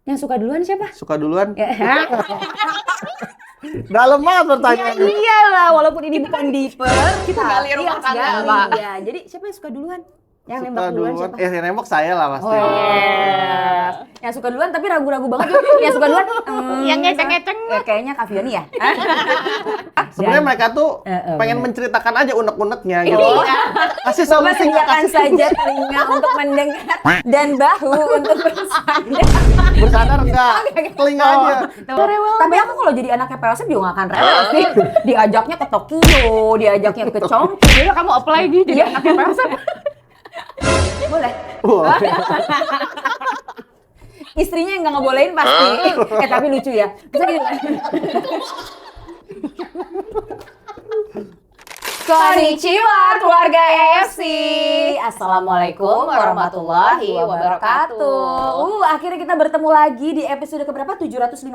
Yang suka duluan siapa? Suka duluan? Ya. Dalam banget pertanyaannya. Iyalah, walaupun ini bukan diper, Kita gali rumah tangga, gali. Pak. Ya, jadi siapa yang suka duluan? Yang Suka nembak duluan siapa? yang nembak saya lah pasti. Oh, yes. Yang suka duluan tapi ragu-ragu banget juga. Yang suka duluan Yang ngeceng-ngeceng ya, kayaknya Kak Fioni ya. Sebenarnya Dan- mereka tuh pengen bener. menceritakan aja unek-uneknya gitu. Iya. Kasih Coba solusi, sediakan kasih saja telinga untuk mendengar dan bahu untuk bersandar. bersandar enggak? Telinga aja. Tapi aku kalau jadi anaknya PLSM juga gak akan rewel sih. Diajaknya ke Tokyo, diajaknya ke Chongqing. Jadi kamu apply di jadi anaknya PLSM. Boleh. Wah. Istrinya yang nggak ngebolehin pasti. Tapi lucu ya. Bisa gitu. Konnichiwa keluarga AFC. Assalamualaikum warahmatullahi wabarakatuh. Akhirnya kita bertemu lagi di episode keberapa? 758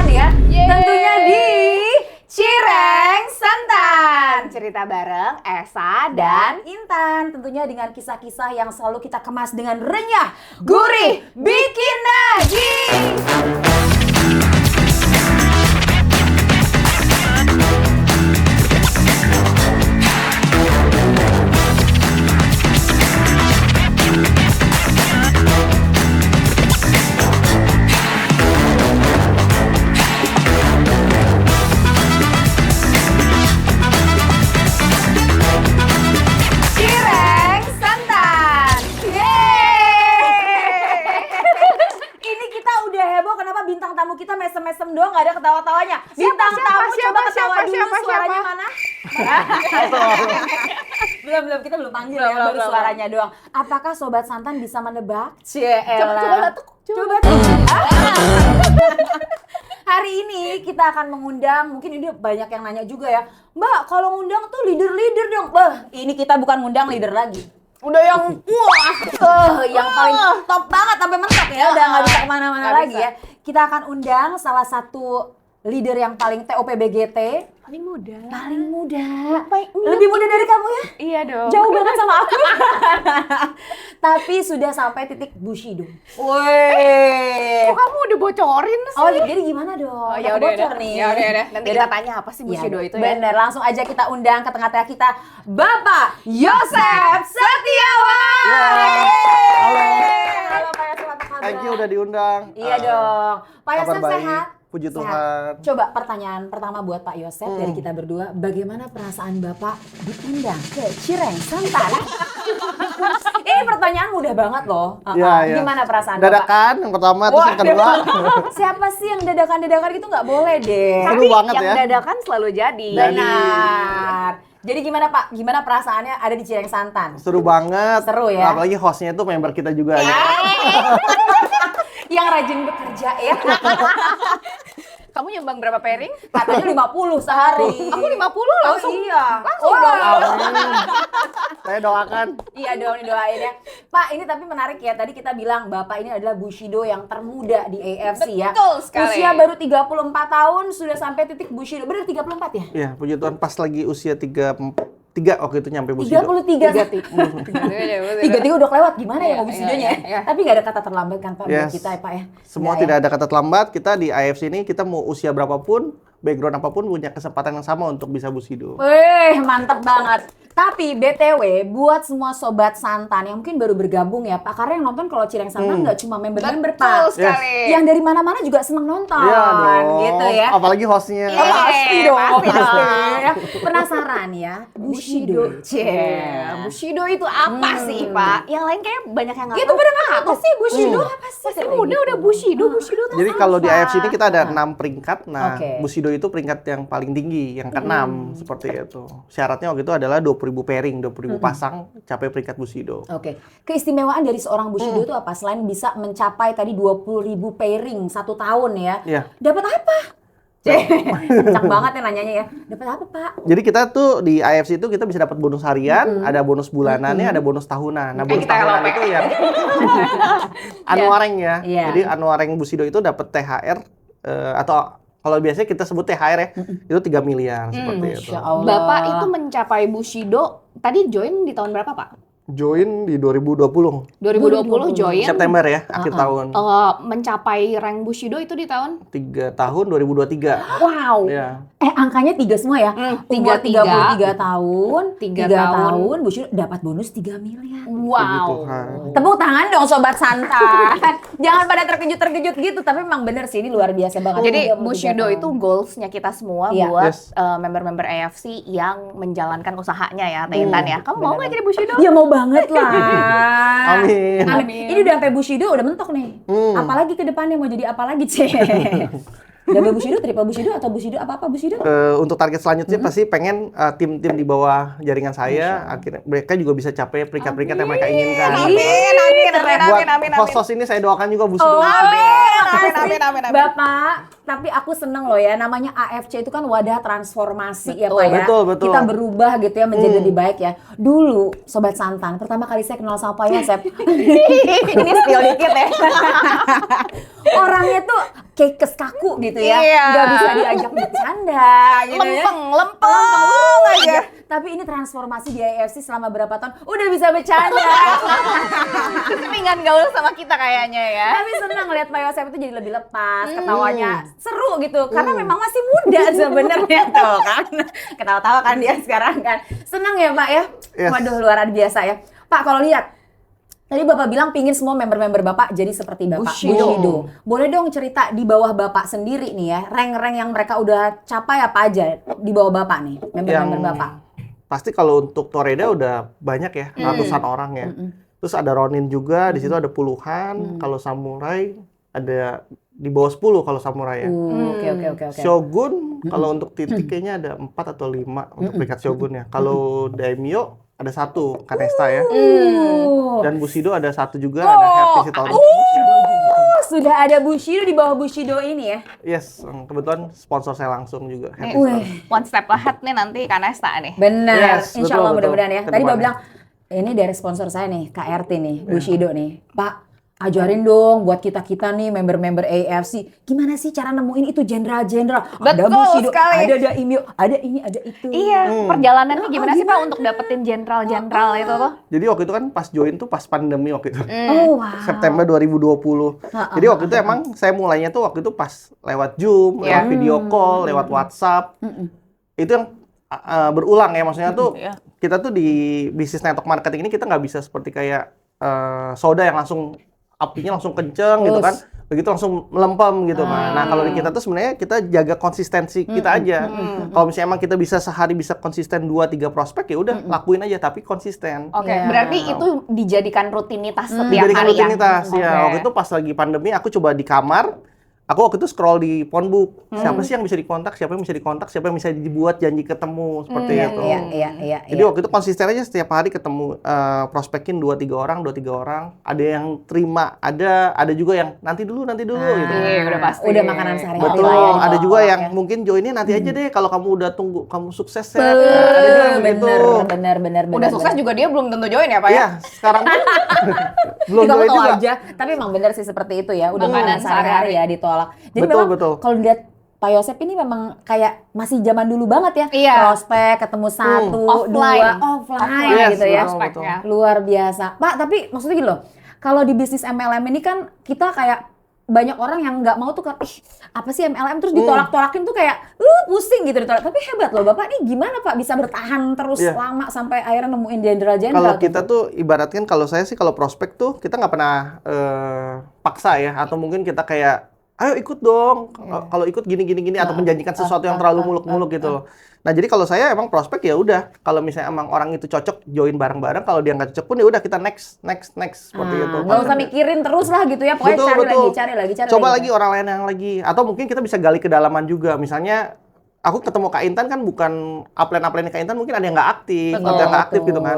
ya. Yeay. Tentunya di Cireng Santan. Cerita bareng Esa Dan Intan, tentunya dengan kisah-kisah yang selalu kita kemas dengan renyah, gurih, bikin nagih. Cireng Santan. Yeay. Ini kita udah heboh, kenapa bintang tamu kita mesem-mesem doang, gak ada ketawa-tawanya. Bintang tamu coba ketawa dulu, suaranya mana? Belum, kita belum panggil ya, baru suaranya doang. Apakah Sobat Santan bisa menebak? Coba batuk. Coba. Hari ini kita akan mengundang, mungkin ini banyak yang nanya juga ya, Mbak kalau ngundang tuh leader-leader dong. Ini kita bukan ngundang leader lagi. Udah yang yang paling top banget sampai mentok ya, udah nggak bisa kemana-mana Nggak lagi bisa. ya. Kita akan undang salah satu leader yang paling TOP-BGT, Paling muda. paling muda. Lebih muda dari kamu ya? Iya dong. Jauh banget sama aku. Tapi sudah sampai titik Bushido. Woi. Kok kamu udah bocorin sih? Oh, jadi gimana dong? Ya Udah udah bocor nih. Ya udah. Nanti kita tanya apa sih Bushido itu ya? Bener, langsung aja kita undang ke tengah-tengah kita Bapak Yosef Setiawan. Halo. Halo Pak Yosef, apa kabar? Thank you udah diundang. Iya dong. Pak kabar Yosef baik. sehat? Puji Sehat. Tuhan. Coba pertanyaan pertama buat Pak Yosef dari kita berdua, bagaimana perasaan Bapak diundang ke Cireng Santan? Ini pertanyaan mudah banget loh. Iya. Gimana perasaan Dadakan yang pertama, terus yang kedua. Siapa sih yang dadakan-dadakan gitu nggak boleh deh. Seru banget yang ya. dadakan selalu jadi. Benar. Jadi gimana Pak? Gimana perasaannya ada di Cireng Santan? Seru banget. Seru ya. Apalagi hostnya itu member kita juga. Ya. Yang rajin bekerja ya. Kamu nyumbang berapa pairing? Katanya 50 sehari. Aku 50 langsung. Oh iya. Langsung Wah. dong. Saya doakan. Iya dong, doain ya. Pak, ini tapi menarik ya. Tadi kita bilang Bapak ini adalah Bushido yang termuda di AFC ya. Betul sekali. Usia baru 34 tahun sudah sampai titik Bushido. Benar 34 ya? Iya, puji Tuhan pas lagi usia 33 waktu itu nyampe Bushido. 33. 33 udah kelewat, gimana ya Iya, mau Bushidonya iya, ya? iya. Tapi nggak ada kata terlambat kan Pak buat Yes. kita ya Pak ya? Semua Nggak tidak ya? ada kata terlambat. Kita di AFC ini kita mau usia berapapun, background apapun punya kesempatan yang sama untuk bisa Bushido. Wih, mantep banget. Tapi BTW buat semua Sobat Santan yang mungkin baru bergabung ya Pak, karena yang nonton kalau Cireng Santan nggak cuma member-member Betul Pak. sekali. Yang dari mana-mana juga seneng nonton. Iya dong. Gitu ya. Apalagi hostnya. Oh, pasti dong, pasti pasti. dong. Ya. Penasaran ya, Bushido. Bushido itu apa sih, Pak? Yang lain kayak banyak yang nggak Itu tahu. pada apa sih Bushido? Apa sih? Masih muda udah Bushido tuh Jadi apa? kalau di AFC ini kita ada 6 peringkat. Nah, Oke. Bushido itu peringkat yang paling tinggi, yang ke-6 seperti itu. Syaratnya waktu itu adalah 20.000 pairing, 20.000 pasang capai peringkat Bushido. Oke, keistimewaan dari seorang Bushido itu apa? Selain bisa mencapai tadi 20.000 pairing 1 tahun ya, Iya. dapat apa? Kencang banget ya nanyanya ya. Dapat apa Pak? Jadi kita tuh di AFC itu kita bisa dapat bonus harian, ada bonus bulanannya, ada bonus tahunan. Nah, bonus kita tahunan LOP. itu ya anuareng ya. Iya. Jadi anuareng Bushido itu dapat THR atau kalau biasanya kita sebut THR ya, itu 3 miliar seperti itu. Masya Allah. Bapak itu mencapai Bushido tadi join di tahun berapa, Pak? Join di 2020. 2020 join. September ya, akhir tahun. Mencapai rank Bushido itu di tahun? 3 tahun 2023. Wow. Ya. Angkanya 3 semua ya? Umur 33 tahun, 3 3 tahun. tahun, Bushido dapat bonus 3 miliar. Puji Wow. Tuhan. Tepuk tangan dong Sobat Santai. Jangan pada terkejut-terkejut gitu, tapi memang bener sih ini luar biasa banget. Jadi 33 Bushido tahun. itu goalsnya kita semua Iya. buat Yes. member-member AFC yang menjalani usahanya ya, Teh Intan ya. Kamu mau nggak jadi Bushido? Ya mau banget lah. Amin. Amin. Ini udah sampai Bushido udah mentok nih. Apalagi ke depannya mau jadi apa lagi, Cek? Double Bushido, triple Bushido atau Bushido apa-apa Bushido? Untuk target selanjutnya pasti pengen tim-tim di bawah jaringan saya akhirnya mereka juga bisa capai peringkat-peringkat yang mereka inginkan. Buat host-host ini saya doakan juga Bushido. Amin. Bapak, tapi aku seneng loh ya, namanya AFC itu kan wadah transformasi ya Pak ya. Betul. Kita berubah gitu ya menjadi lebih baik ya. Dulu Sobat Santan, pertama kali saya kenal sama Pak Yosep. Ini spill dikit ya. Orangnya tuh kekes kaku gitu ya. Iya. Nggak bisa diajak bercanda gitu ya. Lempeng aja. Tapi ini transformasi di AFC selama berapa tahun udah bisa bercanda. Keseringan gaul sama kita kayaknya ya. Tapi senang lihat Pak Yosep itu jadi lebih lepas, ketawanya seru gitu. Karena memang masih muda sebenarnya tuh kan. Ketawa-tawa kan dia sekarang kan. Senang ya Pak ya? Yes. Waduh luar biasa ya. Pak kalau lihat, tadi Bapak bilang pingin semua member-member Bapak jadi seperti Bapak. Bushido. Boleh dong cerita di bawah Bapak sendiri nih ya, rank-rank yang mereka udah capai apa aja di bawah Bapak nih, member-member Bapak. Pasti kalau untuk Toreda udah banyak ya, ratusan orang ya. Terus ada Ronin juga, di situ ada puluhan. Kalau Samurai ada di bawah 10 kalau Samurai ya. Oke. Shogun kalau untuk titik kayaknya ada 4 atau 5 untuk peringkat Shogun ya. Kalau Daimyo ada 1, Kanesta ya. Dan Bushido ada 1 juga, ada Hertis Itauri. Sudah ada Bushido di bawah Bushido ini ya. Yes, kebetulan sponsor saya langsung juga. Nih, Hertis Itauri. one step ahead nih nanti Kanesta nih. Benar, Yes, insya Allah betul. mudah-mudahan ya. Tadi Kedepannya. Bapak bilang, ini dari sponsor saya nih, KRT nih, Bushido nih. Pak, ajarin dong buat kita-kita nih, member-member AFC. Gimana sih cara nemuin itu jenderal-jenderal? Ada Betul Bushido, sekali. ada Daimyo, ada ini, ada itu. Iya, perjalanannya gimana sih Pak untuk dapetin jenderal-jenderal itu tuh? Jadi waktu itu kan pas join tuh pas pandemi waktu itu. Oh, wow. September 2020. Jadi waktu itu emang saya mulainya tuh waktu itu pas lewat Zoom, lewat video call, lewat WhatsApp. Itu yang berulang ya, maksudnya tuh Iya. kita tuh di bisnis network marketing ini kita nggak bisa seperti kayak soda yang langsung apinya langsung kenceng gitu kan. Begitu langsung melempem gitu kan. Nah, kalau di kita tuh sebenarnya kita jaga konsistensi kita aja. Kalau misalnya emang kita bisa sehari bisa konsisten 2-3 prospek ya udah lakuin aja tapi konsisten. Oke, Iya. berarti itu dijadikan rutinitas setiap Dijadikan hari rutinitas ya? ya. Oke. Waktu itu pas lagi pandemi aku coba di kamar. Aku waktu itu scroll di phonebook. Siapa sih yang bisa dikontak? Siapa yang bisa dikontak? Siapa yang bisa dibuat janji ketemu seperti itu. Iya. Jadi waktu itu konsisten aja setiap hari ketemu prospekin 2-3 orang. Ada yang terima, ada juga yang nanti dulu gitu. Iya, udah pasti. Udah makanan sehari-hari Betul, lah ya, ada ditolak juga ya. yang mungkin joinnya nanti aja deh kalau kamu udah tunggu kamu sukses ya. Ada juga yang begitu. Bener. Udah sukses juga dia belum tentu join ya Pak ya? Iya, sekarang pun belum Kamu join tahu juga. aja, tapi emang bener sih seperti itu ya. Udah Makanan makanan sehari-hari ya ditolak. Jadi memang Betul. kalau dilihat Pak Yosep ini memang kayak masih zaman dulu banget ya. Iya. Prospek ketemu 1, Offline. 2, offline Yes, gitu ya. betul. Prospeknya. Luar biasa. Pak, tapi maksudnya gini loh. Kalau di bisnis MLM ini kan kita kayak banyak orang yang nggak mau tuh kan, apa sih MLM terus ditolak-tolakin tuh kayak pusing gitu ditolak. Tapi hebat loh Bapak nih gimana Pak bisa bertahan terus Iya. lama sampai akhirnya nemuin jenderal-jenderal. Kalau kita tuh ibaratkan kalau saya sih kalau prospek tuh kita nggak pernah paksa ya atau mungkin kita kayak ayo ikut dong kalau ikut gini atau menjanjikan sesuatu yang terlalu muluk-muluk gitu loh. Nah jadi kalau saya emang prospek ya udah kalau misalnya emang orang itu cocok join bareng-bareng kalau dia nggak cocok pun ya udah kita next seperti itu. Nggak usah mikirin terus lah gitu ya, pokoknya cari lagi. Coba lagi orang lain yang lagi atau mungkin kita bisa gali kedalaman juga misalnya. Aku ketemu Kak Intan kan bukan upline Kak Intan mungkin ada yang nggak aktif atau yang nggak aktif gitu kan.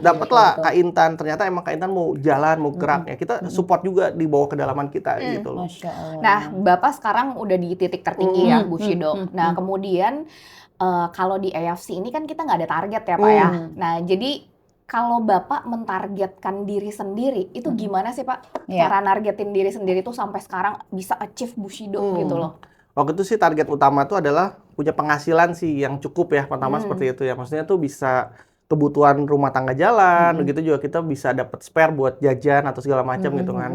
Dapatlah Kak Intan ternyata emang Kak Intan mau jalan mau gerak ya kita support juga di bawah kedalaman kita gitu loh. Masya Allah. Nah, Bapak sekarang udah di titik tertinggi ya, Bushido. Nah, kemudian kalau di AFC ini kan kita nggak ada target ya, Pak ya. Nah, jadi kalau Bapak mentargetkan diri sendiri, itu gimana sih, Pak? Iya. Cara nargetin diri sendiri tuh sampai sekarang bisa achieve Bushido gitu loh. Waktu itu sih target utama tuh adalah punya penghasilan sih yang cukup ya pertama seperti itu ya maksudnya tuh bisa kebutuhan rumah tangga jalan, begitu juga kita bisa dapat spare buat jajan atau segala macam gitu kan.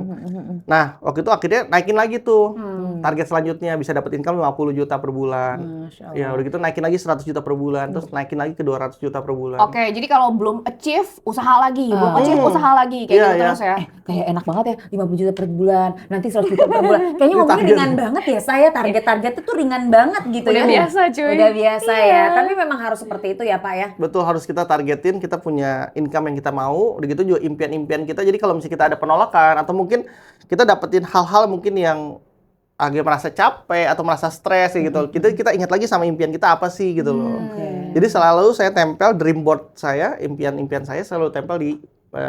Nah, waktu itu akhirnya naikin lagi tuh. Target selanjutnya bisa dapat income 50 juta per bulan. Masya Allah. Ya, udah gitu naikin lagi 100 juta per bulan, terus naikin lagi ke 200 juta per bulan. Oke, jadi kalau belum achieve, usaha lagi. Belum achieve, usaha lagi. Kayak Iya, gitu iya. terus ya. Kayak enak banget ya, 50 juta per bulan, nanti 100 juta per bulan. Kayaknya Ini ngomongnya target. ringan banget ya, saya target-targetnya tuh ringan banget gitu Udah ya. biasa, cuy. Udah biasa Iya. ya, tapi memang harus seperti itu ya Pak ya. Betul, harus kita targetin, kita punya income yang kita mau, begitu juga impian-impian kita. Jadi kalau misalnya kita ada penolakan atau mungkin kita dapetin hal-hal mungkin yang agak merasa capek atau merasa stres gitu. Kita ingat lagi sama impian kita apa sih gitu loh. Jadi selalu saya tempel dream board saya, impian-impian saya selalu tempel di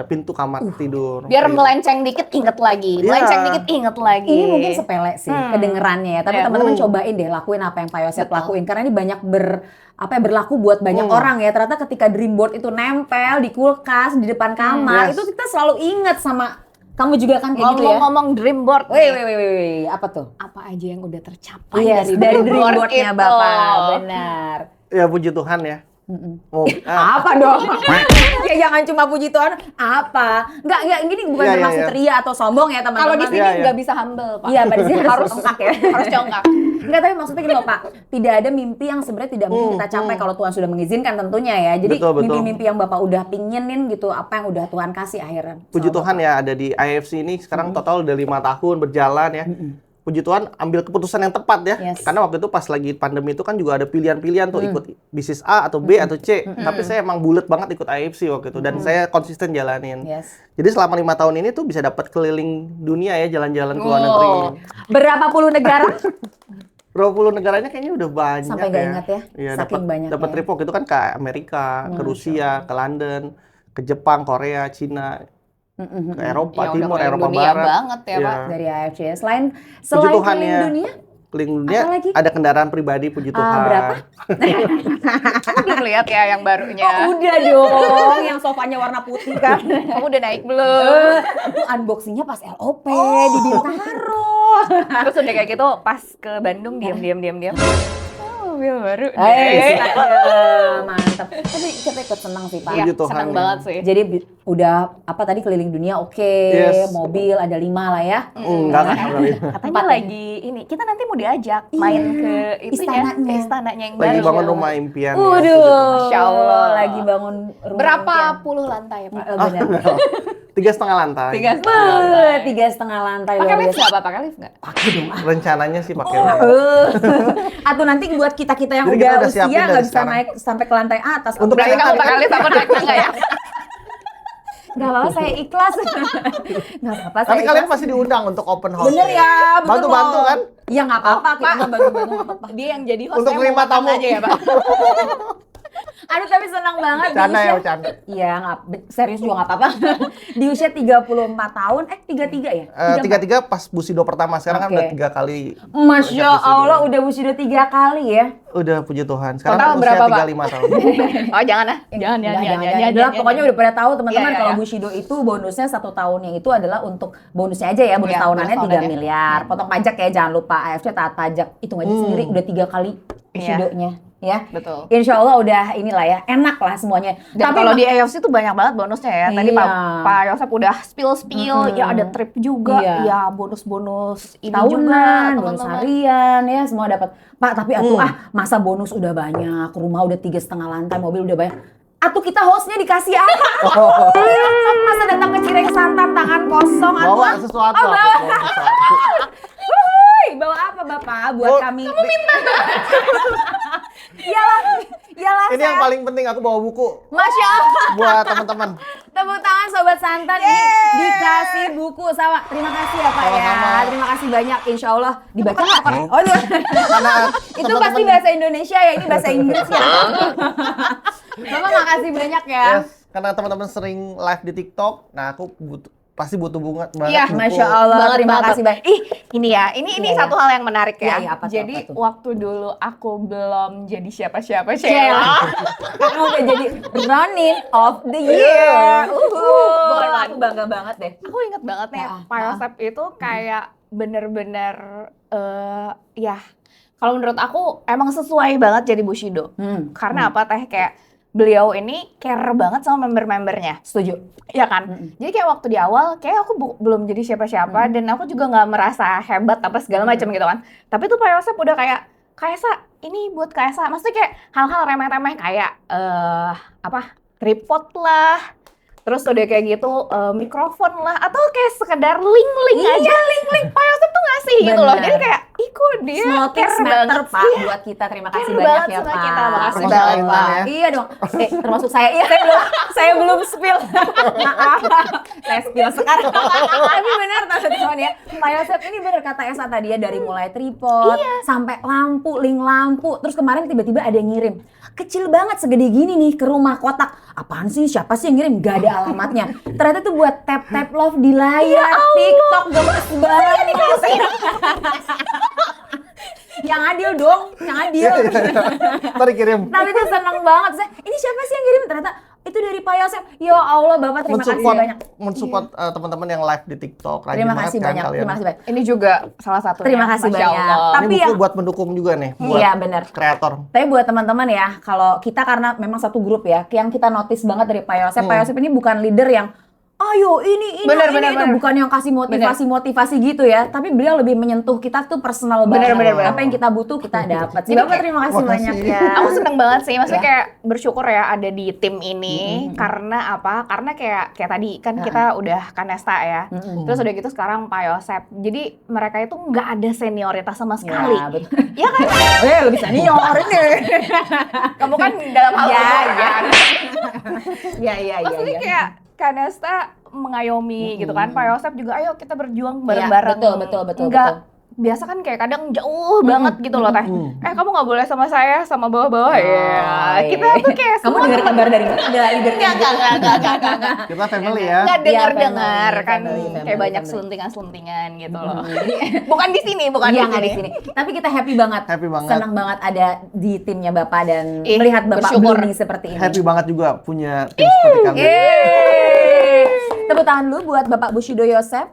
pintu kamar tidur. Biar Kayak melenceng dikit, inget lagi. Iya. Melenceng dikit, inget lagi. Ini mungkin sepele sih kedengerannya ya, tapi Iya. teman-teman cobain deh lakuin apa yang Pak Yosep Betul. lakuin karena ini banyak berlaku buat banyak orang ya. Ternyata ketika dream board itu nempel di kulkas di depan kamar, Yes. itu kita selalu ingat sama kamu juga kan kayak gitu ya. Ngomong-ngomong dream board. Wih, apa tuh? Apa aja yang udah tercapai Yes, dari dream board-nya itu? Bapak, benar. Ya puji Tuhan ya. Oh, Apa dong? Ya jangan cuma puji Tuhan, apa? Enggak, ini bukan Iya, iya, bermaksud iya. ria atau sombong ya teman-teman. Kalau di sini Iya, iya. nggak bisa humble, Pak. Iya, di sini harus congkak ya. Harus congkak. Enggak, tapi maksudnya gini loh Pak, tidak ada mimpi yang sebenarnya tidak mungkin kita capai kalau Tuhan sudah mengizinkan tentunya ya. Jadi Betul, betul. mimpi-mimpi yang Bapak udah pinginin gitu, apa yang udah Tuhan kasih akhirnya. puji sama Tuhan Bapak. ya ada di IFC ini sekarang total udah 5 tahun berjalan ya. Puji Tuhan ambil keputusan yang tepat ya. Yes. Karena waktu itu pas lagi pandemi itu kan juga ada pilihan-pilihan tuh ikut bisnis A atau B atau C. Tapi saya emang bulat banget ikut IFC waktu itu dan saya konsisten jalanin. Yes. Jadi selama 5 tahun ini tuh bisa dapat keliling dunia ya, jalan-jalan ke luar Oh. negeri. Berapa puluh negara? 20 negaranya kayaknya udah banyak Sampai nggak ingat ya? Iya, Saking banyaknya dapat ya. trip waktu itu kan ke Amerika, ke Rusia, ke London, ke Jepang, Korea, Cina, ke Eropa Ya, udah Timur, keliling Eropa dunia Barat. banget ya, Iya. Pak. Dari AFC ya. Selain Tuhan keliling ya. dunia, Keliling dunia Apa lagi? ada kendaraan pribadi puji Tuhan. berapa? Belum lihat ya yang barunya. Udah dong, yang sofanya warna putih kan. Kamu udah naik belum? Itu unboxingnya pas LOP di Bintaro. Terus udah kayak gitu pas ke Bandung diam. Oh, mobil baru. Mantap. Tapi kita ikut senang sih Pak. Iya, Puji Tuhan, senang ya. banget sih. Jadi udah apa tadi keliling dunia oke, Yes. mobil ada 5 lah ya. Enggak kan. Katanya lagi ini, kita nanti mau diajak main ke itu ya, ke istananya yang Lagi baru. bangun rumah impian. ya, Waduh, puji Tuhan. Masya Allah. lagi bangun rumah Berapa impian. puluh lantai, Pak? Benar. 3,5 lantai. 3,5 lantai. Pakai luar lift biasa. nggak, Pak? Pakai lift nggak? Pakai dong. Rencananya sih pakai. Atau nanti buat kita-kita yang Jadi udah kita udah usia siapin nggak dari bisa sekarang. naik sampai ke lantai atas. Untuk Berarti saya kamu tadi pakai kan- lift, aku naik tangga ya? Nggak apa-apa, saya ikhlas. Nggak apa-apa, saya Tapi kalian ikhlas. pasti diundang untuk open house. Bener ya, betul Bantu-bantu loh. kan? Iya nggak apa-apa, kita Pak. mau bantu-bantu nggak apa-apa. Dia yang jadi host Untuk saya 5 mau makan tamu. aja ya, Pak? Aduh tapi senang banget di Canda ya, usia. bercanda. Iya, serius juga nggak apa-apa. Di usia 34 tahun, 33 ya? 3-3 pas Busido pertama, sekarang kan Oke. udah 3 kali. Masya Allah, udah Bushido 3 kali ya. Udah puji Tuhan. Sekarang Total usia berapa, Pak? 35 tahun. Oh, jangan ah. Jangan. Udah, pokoknya udah pada tahu teman-teman Iya, kalau iya. Bushido itu bonusnya 1 tahunnya itu adalah untuk bonusnya aja ya, bonus Iya, tahunannya bonus 3 tahunannya. miliar. Potong pajak ya, jangan lupa AFC taat pajak. Hitung aja sendiri udah 3 kali Bushido-nya ya. Betul. Insya Allah udah inilah ya, enak lah semuanya. Dan kalau di AFC tuh banyak banget bonusnya ya. Tadi Iya. Pak Yosep udah spill, ya ada trip juga, Iya. ya bonus-bonus ini tahunan, juga, bonus teman-teman. harian ya semua dapat. Pak, tapi masa bonus udah banyak, rumah udah 3,5 lantai, mobil udah banyak. Atuh kita hostnya dikasih apa? Masa datang ke Cireng Santan tangan kosong atuh. Bawa sesuatu. Oh, bawa bawa. sesuatu. Wuih, bawa apa Bapak buat Oh, kami? Kamu minta. Iyalah Ini yang paling penting, aku bawa buku Masya Allah. buat teman-teman. Tepuk tangan Sobat Santan ini dikasih buku sama. Terima kasih ya Pak ya. Sama-sama. Terima kasih banyak. Insya Allah dibaca nggak Pak? Oh, Karena itu teman-teman- pasti bahasa Indonesia ya, ini bahasa Inggris ya. Bapak makasih banyak ya. Yes, karena teman-teman sering live di TikTok. Nah, aku pasti butuh banget Iya, buku. Masya Allah. Terima kasih banyak. Ih, ini ya, ini Iya, satu hal yang menarik ya. Iya, iya, apa tuh, Jadi apa tuh? waktu dulu aku belum jadi siapa-siapa Sheila. Sheila. Kamu udah jadi running of the year. Boleh Aku bangga banget deh. Aku inget banget nih, Ya, Pak Yosep itu kayak bener-bener ya kalau menurut aku emang sesuai banget jadi Bushido. Karena apa teh kayak beliau ini care banget sama member-membernya. Setuju. Iya kan? Jadi kayak waktu di awal, kayak aku belum jadi siapa-siapa dan aku juga nggak merasa hebat apa segala macam gitu kan. Tapi tuh Pak Yosep udah kayak, Kaesa, ini buat Kaesa. Maksudnya kayak hal-hal remeh-remeh kayak tripod lah. Terus udah kayak gitu mikrofon lah atau kayak sekedar link-link aja. Link-link Pak Yosep tuh ngasih gitu loh. Jadi kayak dia Small things care matter, banget. Pak, Iya. buat kita. Terima kasih Care banyak banget ya, sama Pak. kita. Makasih Termasuk banget, Ainlan Pak. ya. Iya dong. Termasuk saya. Iya, saya belum spill. Maaf. Saya spill sekarang. Tapi benar teman-teman ya. Pak Yosep ini benar kata Esa tadi ya, dari mulai tripod sampai lampu, link lampu. Terus kemarin tiba-tiba ada yang ngirim. Kecil banget segede gini nih ke rumah kotak. Apaan sih? Siapa sih yang ngirim? Gak ada alamatnya. Ternyata tuh buat tap-tap love di layar TikTok, gemes banget. Yang adil dong, yang adil. Ntar kirim. Tapi itu seneng banget. Saya, ini siapa sih yang ngirim? Ternyata itu dari Pak Yosep. Ya Allah, Bapak terima kasih banyak. Mensupport teman-teman yang live di TikTok. Rajin Terima banget kasih kan banyak. kalian. Terima kasih banyak. Ini juga salah satu. Terima kasih Masya banyak. Allah. Tapi Ini buku yang- buat mendukung juga nih, buat Iya benar. kreator. Tapi buat teman-teman ya, kalau kita karena memang satu grup ya, yang kita notice banget dari Pak Yosep. Pak Yosep ini bukan leader yang ayo ini Benar, ini benar, itu benar. bukan yang kasih motivasi gitu ya, tapi beliau lebih menyentuh kita tuh personal banget. benar. Apa yang kita butuh kita dapat. Jadi Bapak kayak- terima kasih Makasih. banyak ya. Aku seneng banget sih, maksudnya Ya. kayak bersyukur ya ada di tim ini karena apa? Karena kayak tadi kan kita udah Kanesta ya, terus udah gitu sekarang Pak Yosep. Jadi mereka itu nggak ada senioritas sama sekali. Ya, betul. Iya kan? Lebih senior ini. Kamu kan dalam hal Ya, itu ya. kan. Iya. Maksudnya kayak Kanesta mengayomi gitu kan, Pak Yosep juga ayo kita berjuang bareng-bareng. betul. Enggak, biasa kan kayak kadang jauh banget gitu loh Teh. Kamu nggak boleh sama saya, sama bawah-bawah ya. iya. Kita tuh kayak Kamu semua dengar kabar dari mana? Ada leader Enggak. Kita family ya. Nggak Iya, dengar kan family, kayak banyak family. selentingan-selentingan gitu loh. Bukan di sini, bukan Iya di nggak di sini. sini. Tapi kita happy banget. Happy banget. Senang banget ada di timnya Bapak dan Ih, melihat Bapak bersyukur. blooming seperti ini. Happy banget juga punya tim seperti kalian. Yeay. Tepuk tangan dulu buat Bapak Bushido Yosep.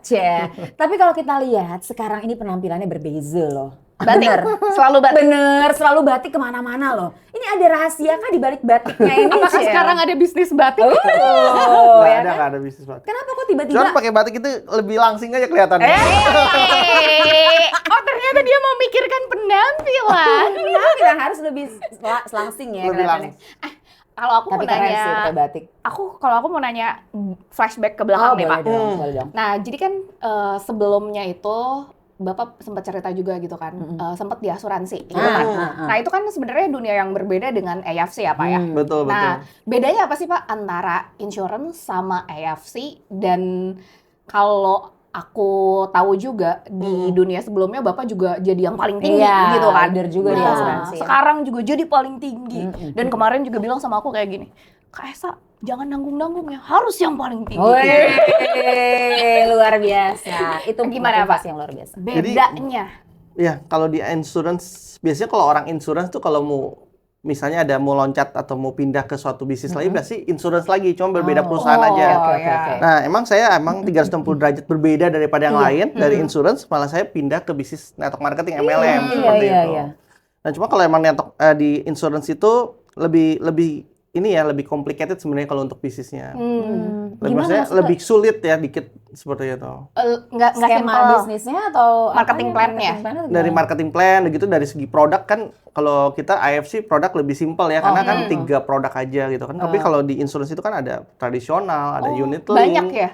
Tapi kalau kita lihat sekarang ini penampilannya berbeza loh. Batik, Bener. selalu batik. Bener, selalu batik kemana-mana loh. Ini ada rahasia kah di balik batiknya ini? Apakah Cel? sekarang ada bisnis batik? Oh, Nggak ya ada, kan? nggak ada bisnis batik. Kenapa kok tiba-tiba? Cuman pakai batik itu lebih langsing aja kelihatannya. Oh ternyata dia mau mikirkan penampilan. Kita harus lebih selangsing ya Lebih kelihatannya. Kalau aku Tapi mau keren nanya, sih pakai batik. kalau aku mau nanya flashback ke belakang nih Pak. boleh dong, boleh dong. Nah jadi kan sebelumnya itu Bapak sempat cerita juga gitu kan, sempat di asuransi gitu kan. Nah itu kan sebenarnya dunia yang berbeda dengan AFC ya Pak ya. Betul, betul. Nah bedanya apa sih Pak antara insurance sama AFC, dan kalau aku tahu juga di dunia sebelumnya Bapak juga jadi yang paling tinggi Iya, gitu kan. leader juga di Nah, asuransi ya. sekarang juga jadi paling tinggi. Dan kemarin juga bilang sama aku kayak gini, Kak Esa jangan nanggung-nanggung ya, harus yang paling tinggi. Wih, luar biasa. Itu Gimana, Pak? motivasi yang luar biasa. Bedanya. Ya, kalau di insurance, biasanya kalau orang insurance tuh kalau mau misalnya ada mau loncat atau mau pindah ke suatu bisnis lagi, pasti insurance lagi, cuma berbeda perusahaan aja. Oke. Nah, emang saya 360 derajat berbeda daripada yang lain, dari insurance, malah saya pindah ke bisnis network marketing MLM, seperti itu. Nah, cuma kalau emang network di insurance itu lebih ini ya, lebih complicated sebenarnya kalau untuk bisnisnya. Maksudnya lebih sulit ya dikit seperti itu. Nggak Skema simple. bisnisnya atau Marketing apanya? plan-nya? Marketing plan-nya Dari gimana? marketing plan begitu, dari segi produk kan kalau kita AFC produk lebih simpel ya, karena kan 3 produk aja gitu kan. Tapi kalau di insurance itu kan ada tradisional, ada unit link. Banyak ya?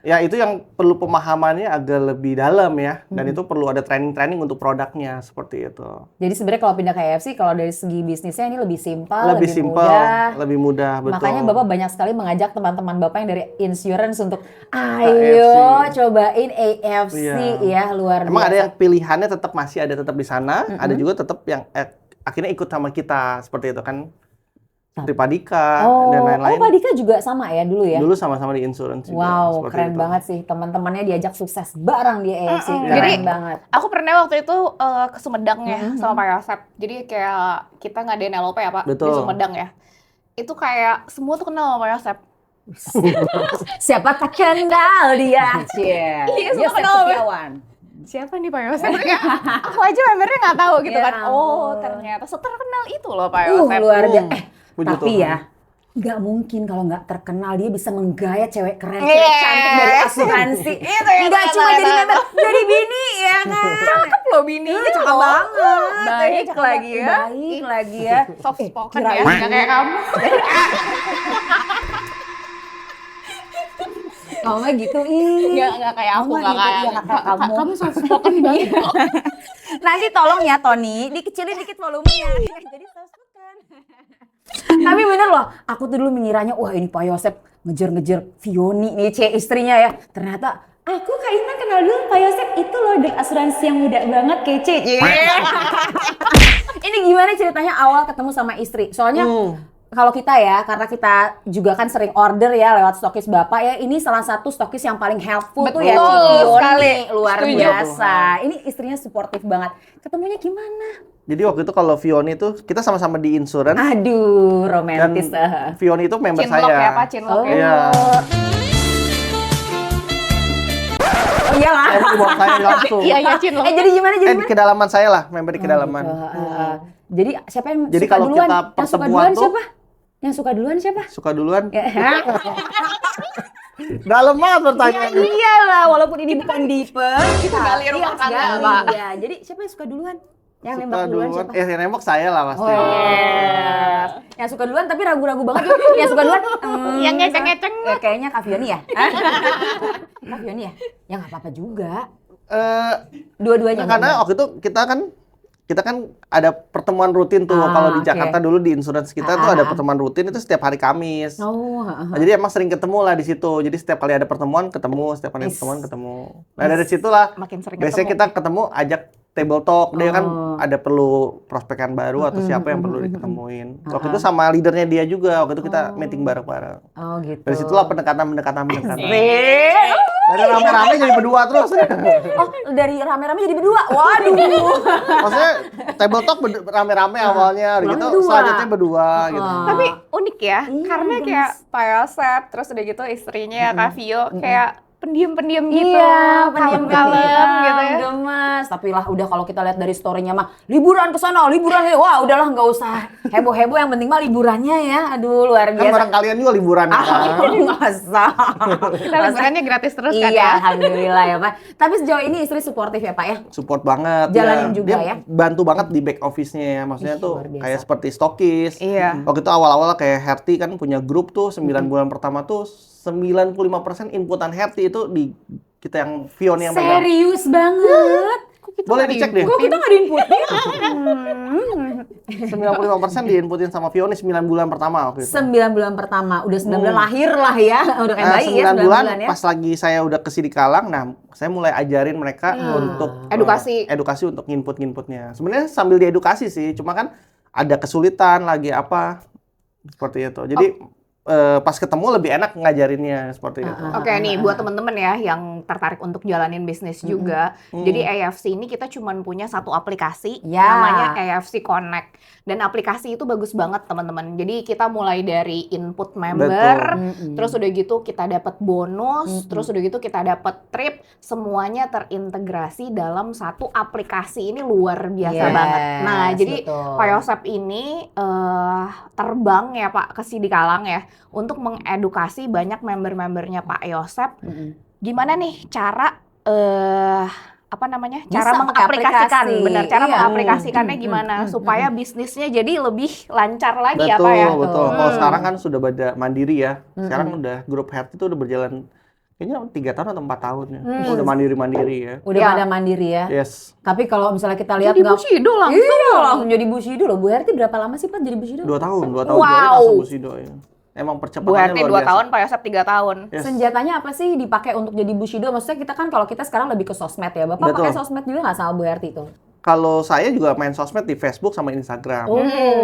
Ya itu yang perlu pemahamannya agak lebih dalam ya, dan itu perlu ada training-training untuk produknya seperti itu. Jadi sebenarnya kalau pindah ke AFC, kalau dari segi bisnisnya ini lebih simpel, Lebih simpel, mudah. lebih mudah, betul. Makanya Bapak banyak sekali mengajak teman-teman Bapak yang dari insurance untuk AFC. ayo cobain AFC Iya. ya, luar biasa. Emang ada yang pilihannya tetap masih ada tetap di sana, ada juga tetap yang akhirnya ikut sama kita seperti itu kan. Seperti Padika dan lain-lain. Pak Dika juga sama ya dulu ya? Dulu sama-sama di insurance juga. Wow, seperti keren itu. banget sih. Teman-temannya diajak sukses bareng di AFC. Keren Jadi, banget. Aku pernah waktu itu ke Sumedang ya sama Pak Yosep. Jadi kayak kita ngadain LOP ya Pak di Betul. Sumedang ya. Itu kayak semua tuh kenal sama Pak Yosep. Siapa tak kenal dia? Iya, semua Yosef kenal. Setiawan. Siapa nih Pak Yosep? Aku aja membernya nggak tahu gitu Ya kan. Oh ampun. ternyata seterkenal itu loh Pak Yosep. Luar biasa. Puji Tapi Tuhan. ya, nggak mungkin kalau nggak terkenal dia bisa menggayat cewek keren, cewek cantik dari asuransi. Nggak cuma jadi member, jadi bini ya kan. Cakep loh bininya, Cakep banget. Baik Cakep lagi ya. Baik lagi ya. Soft spoken kirain. ya, nggak kayak kamu. Kamu mah gitu, ih. Nggak kayak aku, Kamu nggak gitu, kayak iya, nggak kayak kamu. Kamu soft spoken banget. Nanti tolong ya Tony, dikecilin dikit volumenya. Jadi soft-spoken. Tapi bener loh, aku tuh dulu mengiranya, wah ini Pak Yosep ngejar-ngejar Vioni nih, istrinya ya. Ternyata aku Kak Intan kenal dulu Pak Yosep itu loh dek asuransi yang muda banget, kece. Ini gimana ceritanya awal ketemu sama istri? Soalnya kalau kita ya, karena kita juga kan sering order ya lewat stokis Bapak ya, ini salah satu stokis yang paling helpful tuh ya, Betul Vioni, sekali. luar Setuju. biasa. Ini istrinya suportif banget. Ketemunya gimana? Jadi waktu itu kalau Vioni itu kita sama-sama di insurance Aduh, dan romantis. Vioni itu member Cinlok saya. ya Pak, cinlok ya. Iya. Oh iyalah. Emang di bawah saya langsung. Iya cinlok. Jadi gimana? Jadi Di gimana? kedalaman saya lah, member di kedalaman. Jadi siapa yang Jadi suka kalau duluan? kita Yang suka pertemuan duluan tuh- siapa? Yang suka duluan siapa? Suka duluan. Ya. Dalam banget pertanyaannya. Iyalah, walaupun ini bukan dipe, Kita gali rumah harus tangga, gali. Pak. Iya, jadi siapa yang suka duluan? Yang Suka nembak duluan siapa? Yang nembak saya lah pasti. Oh, yes. Yang suka duluan tapi ragu-ragu banget. Yang suka duluan Yang ngeceng-ngeceng. Kayaknya Kak Vioni ya? Kak Vioni ya? Ya nggak apa-apa juga. Dua-duanya. Karena waktu itu kita kan ada pertemuan rutin tuh. Kalau di oke. Jakarta dulu di insurance kita tuh ada pertemuan rutin itu setiap hari Kamis. Oh, Nah, jadi emang sering ketemu lah di situ. Jadi setiap kali ada pertemuan ketemu, setiap kali ada pertemuan ketemu. Nah dari situlah Makin sering biasanya ketemu. kita ketemu ajak table talk. Dia kan Oh. ada perlu prospekan baru atau siapa yang perlu diketemuin. Waktu itu sama leadernya dia juga. Waktu itu kita meeting bareng-bareng. Oh gitu. Dari situlah pendekatan. Eh, Dari rame-rame jadi berdua terus. Oh, dari rame-rame jadi berdua. Waduh. Maksudnya table talk rame-rame awalnya, Pulangnya gitu. berdua. Selanjutnya berdua gitu. Tapi unik ya, Iya, karena gemes. kayak Pak Yosep, terus udah gitu istrinya Kak Vio, kayak pendiam-pendiam gitu, Iya, kalem-kalem gitu ya. gemes. Tapi lah udah kalau kita lihat dari story-nya mah liburan ke sana, liburan ke wah udahlah nggak usah heboh-heboh, yang penting mah liburannya ya. Aduh, luar Kan biasa. bareng kalian juga liburan kan. Masa. Kita liburannya gratis terus kan Iya, ya. alhamdulillah ya, Pak. Tapi sejauh ini istri suportif ya, Pak ya? Support banget. Jalanin dia. juga Dia ya? bantu banget di back office-nya ya. Maksudnya Ih, tuh luar biasa. kayak seperti stokis. Iya. Waktu itu awal-awal kayak Herti kan punya grup tuh 9 bulan pertama tuh 95% inputan Herti itu di kita yang Vion yang pegang. Serius banget. Boleh dicek deh. Kok kita nggak diinputin? 95% diinputin sama Vion 9 bulan pertama waktu itu. 9 bulan pertama, udah 9 bulan lahir lah ya. Udah kayak Nah, bayi ya, 9 bulan, ya. pas lagi saya udah ke Sidikalang, nah saya mulai ajarin mereka untuk Edukasi. edukasi untuk nginput-nginputnya. Sebenarnya sambil diedukasi sih, cuma kan ada kesulitan lagi apa seperti itu. Jadi pas ketemu lebih enak ngajarinnya seperti itu. Oke nih, buat temen-temen ya yang tertarik untuk jalanin bisnis juga. Jadi AFC ini kita cuma punya satu aplikasi, Ya. namanya AFC Connect. Dan aplikasi itu bagus banget teman-teman. Jadi kita mulai dari input member, terus udah gitu kita dapat bonus, terus udah gitu kita dapat trip, semuanya terintegrasi dalam satu aplikasi. Ini luar biasa Yes, banget. Nah, jadi betul. Pak Yosep ini terbang ya Pak ke Sidikalang ya untuk mengedukasi banyak member-membernya Pak Yosep. Gimana nih cara apa namanya? Bisa Cara pakai mengaplikasikan, aplikasi. benar. Cara Iya. mengaplikasikannya gimana supaya bisnisnya jadi lebih lancar lagi ya Pak ya. Betul. Kalau sekarang kan sudah pada mandiri ya. Sekarang udah grup Herti itu udah berjalan kayaknya 3 tahun atau 4 tahun ya. Udah mandiri-mandiri ya. Udah Ya. pada mandiri ya. Yes. Tapi kalau misalnya kita lihat Jadi Bushido langsung. Iya, langsung jadi Bushido loh. Bu Herti berapa lama sih Pak jadi Bushido? 2 tahun Wow. langsung Bushido ya. Emang Bu percepatannya Herti 2 luar biasa. tahun, Pak Yosep 3 tahun. Yes. Senjatanya apa sih dipakai untuk jadi Bushido? Maksudnya kita kan kalau kita sekarang lebih ke sosmed ya. Bapak Betul. pakai sosmed juga nggak sama Bu Herti itu? Kalau saya juga main sosmed di Facebook sama Instagram.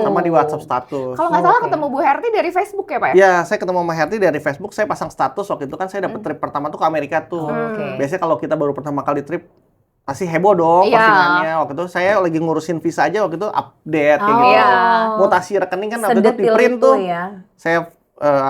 Sama di WhatsApp status. Kalau nggak salah Oke. ketemu Bu Herti dari Facebook ya Pak ya? Ya, saya ketemu sama Herti dari Facebook, saya pasang status waktu itu kan saya dapat trip pertama tuh ke Amerika tuh. Oke. Biasanya kalau kita baru pertama kali trip pasti heboh dong Iya. postingannya. Waktu itu saya lagi ngurusin visa aja waktu itu update kayak gitu. Iya. Mutasi rekening kan waktu itu di Sedetil print itu tuh. ya. Saya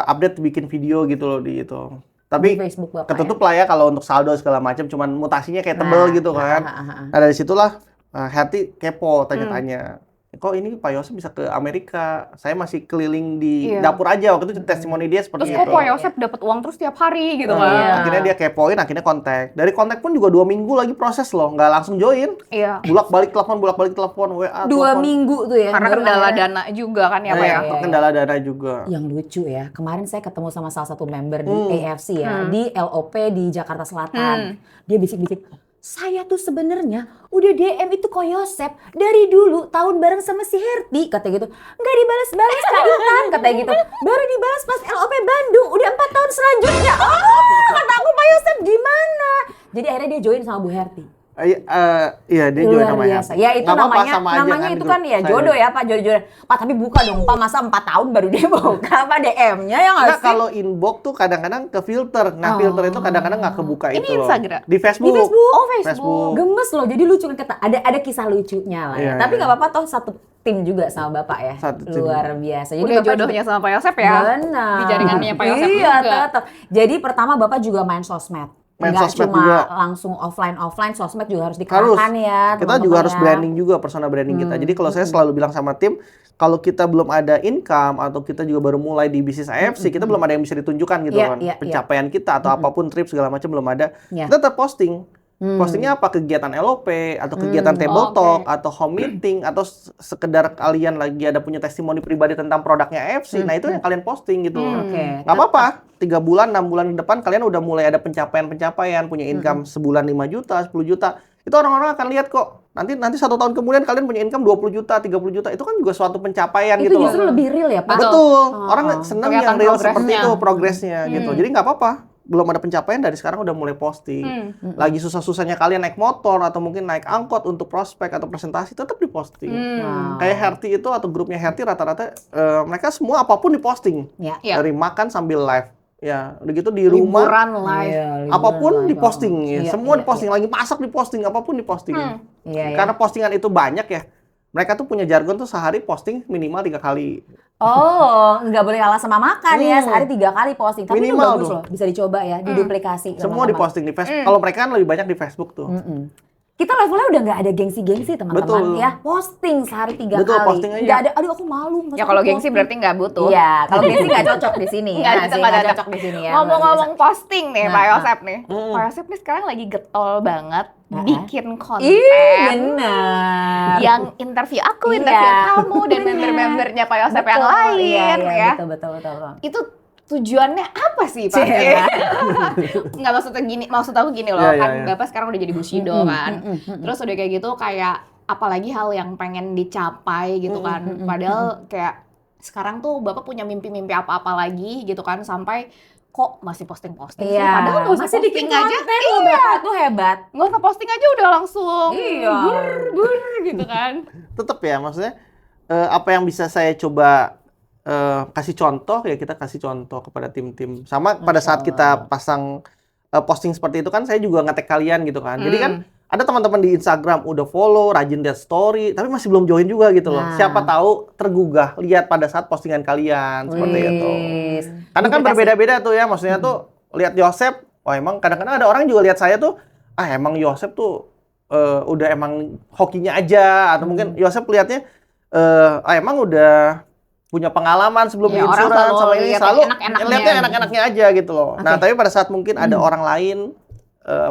update bikin video gitu loh di itu. Di Tapi Facebook Bapak ketutup lah ya kalau untuk saldo segala macam, cuman mutasinya kayak tebel gitu kan. Nah dari situlah Herti kepo tanya-tanya. kok ini Pak Yosep bisa ke Amerika, saya masih keliling di Iya. dapur aja. Waktu itu testimoni dia seperti Terus itu. kok Pak Yosep dapat uang terus tiap hari gitu Nah, kan. akhirnya dia kepoin, akhirnya kontak. Dari kontak pun juga 2 minggu lagi proses loh, nggak langsung join. Iya. Bolak-balik telepon, WA, 2 telepon. minggu tuh ya. Karena baru kendala akhirnya- dana juga kan ya Pak ya. Iya. Kendala dana juga. Yang lucu ya, kemarin saya ketemu sama salah satu member di Hmm. AFC ya, di LOP di Jakarta Selatan. Dia bisik-bisik, saya tuh sebenarnya udah DM itu Ko Yosep dari dulu tahun bareng sama si Herti, katanya gitu. Nggak dibalas-balas Kak Intan, katanya gitu. Baru dibalas pas LOP Bandung, udah 4 tahun selanjutnya. Oh, kata aku Pak Yosep gimana? Jadi akhirnya dia join sama Bu Herti. Iya, dia join Luar namanya. biasa. Ya itu Nggak apa-apa, namanya sama aja namanya di itu grup kan ya saya. jodoh ya Pak, jodoh. Pak tapi buka dong Pak, masa 4 tahun baru dia buka Pak DM-nya ya nggak Nah, sih? kalau inbox tuh kadang-kadang ke filter. Nah, filter itu kadang-kadang nggak kebuka Ini itu loh. Instagram? Di Facebook. Di Facebook. Oh, Facebook. Gemes loh, jadi lucu kan kata ada kisah lucunya lah ya. Iya, Tapi iya. nggak apa-apa toh satu tim juga sama Bapak ya. Satu tim. Luar biasa. Udah Bapak jodohnya sama Pak Yosep ya. Benar. Di jaringannya Pak Yosep iya, juga. tetap. Jadi pertama Bapak juga main sosmed. Main Nggak sosmed cuma juga. langsung offline, sosmed juga harus Harus. dikerahkan ya. Kita juga teman-teman harus ya. branding juga, persona branding kita. Jadi kalau saya selalu bilang sama tim, kalau kita belum ada income atau kita juga baru mulai di bisnis AFC, kita belum ada yang bisa ditunjukkan gitu Iya, kan. iya, Pencapaian kita atau apapun trip segala macam belum ada. Iya. Kita tetap posting. Postingnya apa? Kegiatan LOP atau kegiatan table oke. talk atau home meeting atau sekedar kalian lagi ada punya testimoni pribadi tentang produknya AFC. Nah, itu yang kalian posting gitu. Oke. Nggak apa-apa. 3 bulan, 6 bulan ke depan kalian udah mulai ada pencapaian, punya income sebulan 5 juta, 10 juta. Itu orang-orang akan lihat kok. Nanti 1 tahun kemudian kalian punya income 20 juta, 30 juta. Itu kan juga suatu pencapaian Itu gitu loh. justru lebih real ya Pak. Betul. Orang seneng Kelihatan yang real seperti progresnya. itu, progresnya gitu. Jadi nggak apa-apa. Belum ada pencapaian dari sekarang udah mulai posting. Lagi susah-susahnya kalian naik motor atau mungkin naik angkot untuk prospek atau presentasi, tetap diposting. Wow. Kayak Herti itu atau grupnya Herti rata-rata mereka semua apapun diposting. Ya. Iya. Dari makan sambil live. Ya, udah gitu di rumah Liburan live. Iya, apapun liburan, diposting ya. Iya, Semua iya, diposting, lagi masak diposting, apapun diposting. Iya, iya. Karena postingan itu banyak ya. Mereka tuh punya jargon tuh sehari posting minimal 3 kali. Oh, nggak boleh kalah sama makan ya, sehari 3 kali posting. Tapi itu Minimal bagus tuh. loh, bisa dicoba ya, diduplikasi. Semua teman-teman. diposting di Facebook. Kalau mereka kan lebih banyak di Facebook tuh. Kita levelnya udah nggak ada gengsi-gengsi teman-teman Betul. ya. Posting sehari 3 Betul, kali. posting aja. Nggak ada, aduh aku malu. masa Ya kalau aku gengsi posting. berarti nggak butuh. Iya, kalau gengsi nggak cocok di sini. Nggak, ya, kita sih, nggak nggak cocok. cocok di sini ya. Ngomong-ngomong posting nih Nah, Pak nah. Yosep nih. Pak Yosep nih sekarang lagi getol banget bikin konten. Ih, benar. Yang interview aku, Iya. interview kamu dan Benar. member-membernya Pak Yosep yang Betul, lain iya, iya, ya. Betul, betul, betul. Itu tujuannya apa sih Pak? Cie. Nggak maksud aku gini loh, Iya, iya, kan iya. Bapak sekarang udah jadi Bushido kan. Terus udah kayak gitu kayak apalagi hal yang pengen dicapai gitu kan. Padahal kayak sekarang tuh Bapak punya mimpi-mimpi apa-apa lagi gitu kan, sampai kok masih posting-posting sih? Iya, Padahal nggak usah masih bikin posting aja. konten loh, Bapak tuh hebat. Nggak usah posting aja udah langsung Iya. bur gitu kan. Tetap ya, maksudnya apa yang bisa saya coba kasih contoh ya kita kasih contoh kepada tim-tim. Sama pada saat kita pasang posting seperti itu kan saya juga nge-tag kalian gitu kan. Jadi kan ada teman-teman di Instagram udah follow, rajin lihat story, tapi masih belum join juga gitu loh. Nah. Siapa tahu tergugah lihat pada saat postingan kalian seperti itu. Wis. Karena kan Duplikasi. berbeda-beda tuh ya, maksudnya tuh lihat Yosep, wah emang kadang-kadang ada orang juga lihat saya tuh, emang Yosep tuh udah emang hokinya aja, atau mungkin Yosep lihatnya emang udah punya pengalaman sebelum Ya, di orang insurans selalu sama ini lihat selalu enak-enaknya. lihatnya enak-enaknya aja gitu loh. Nah, tapi pada saat mungkin ada orang lain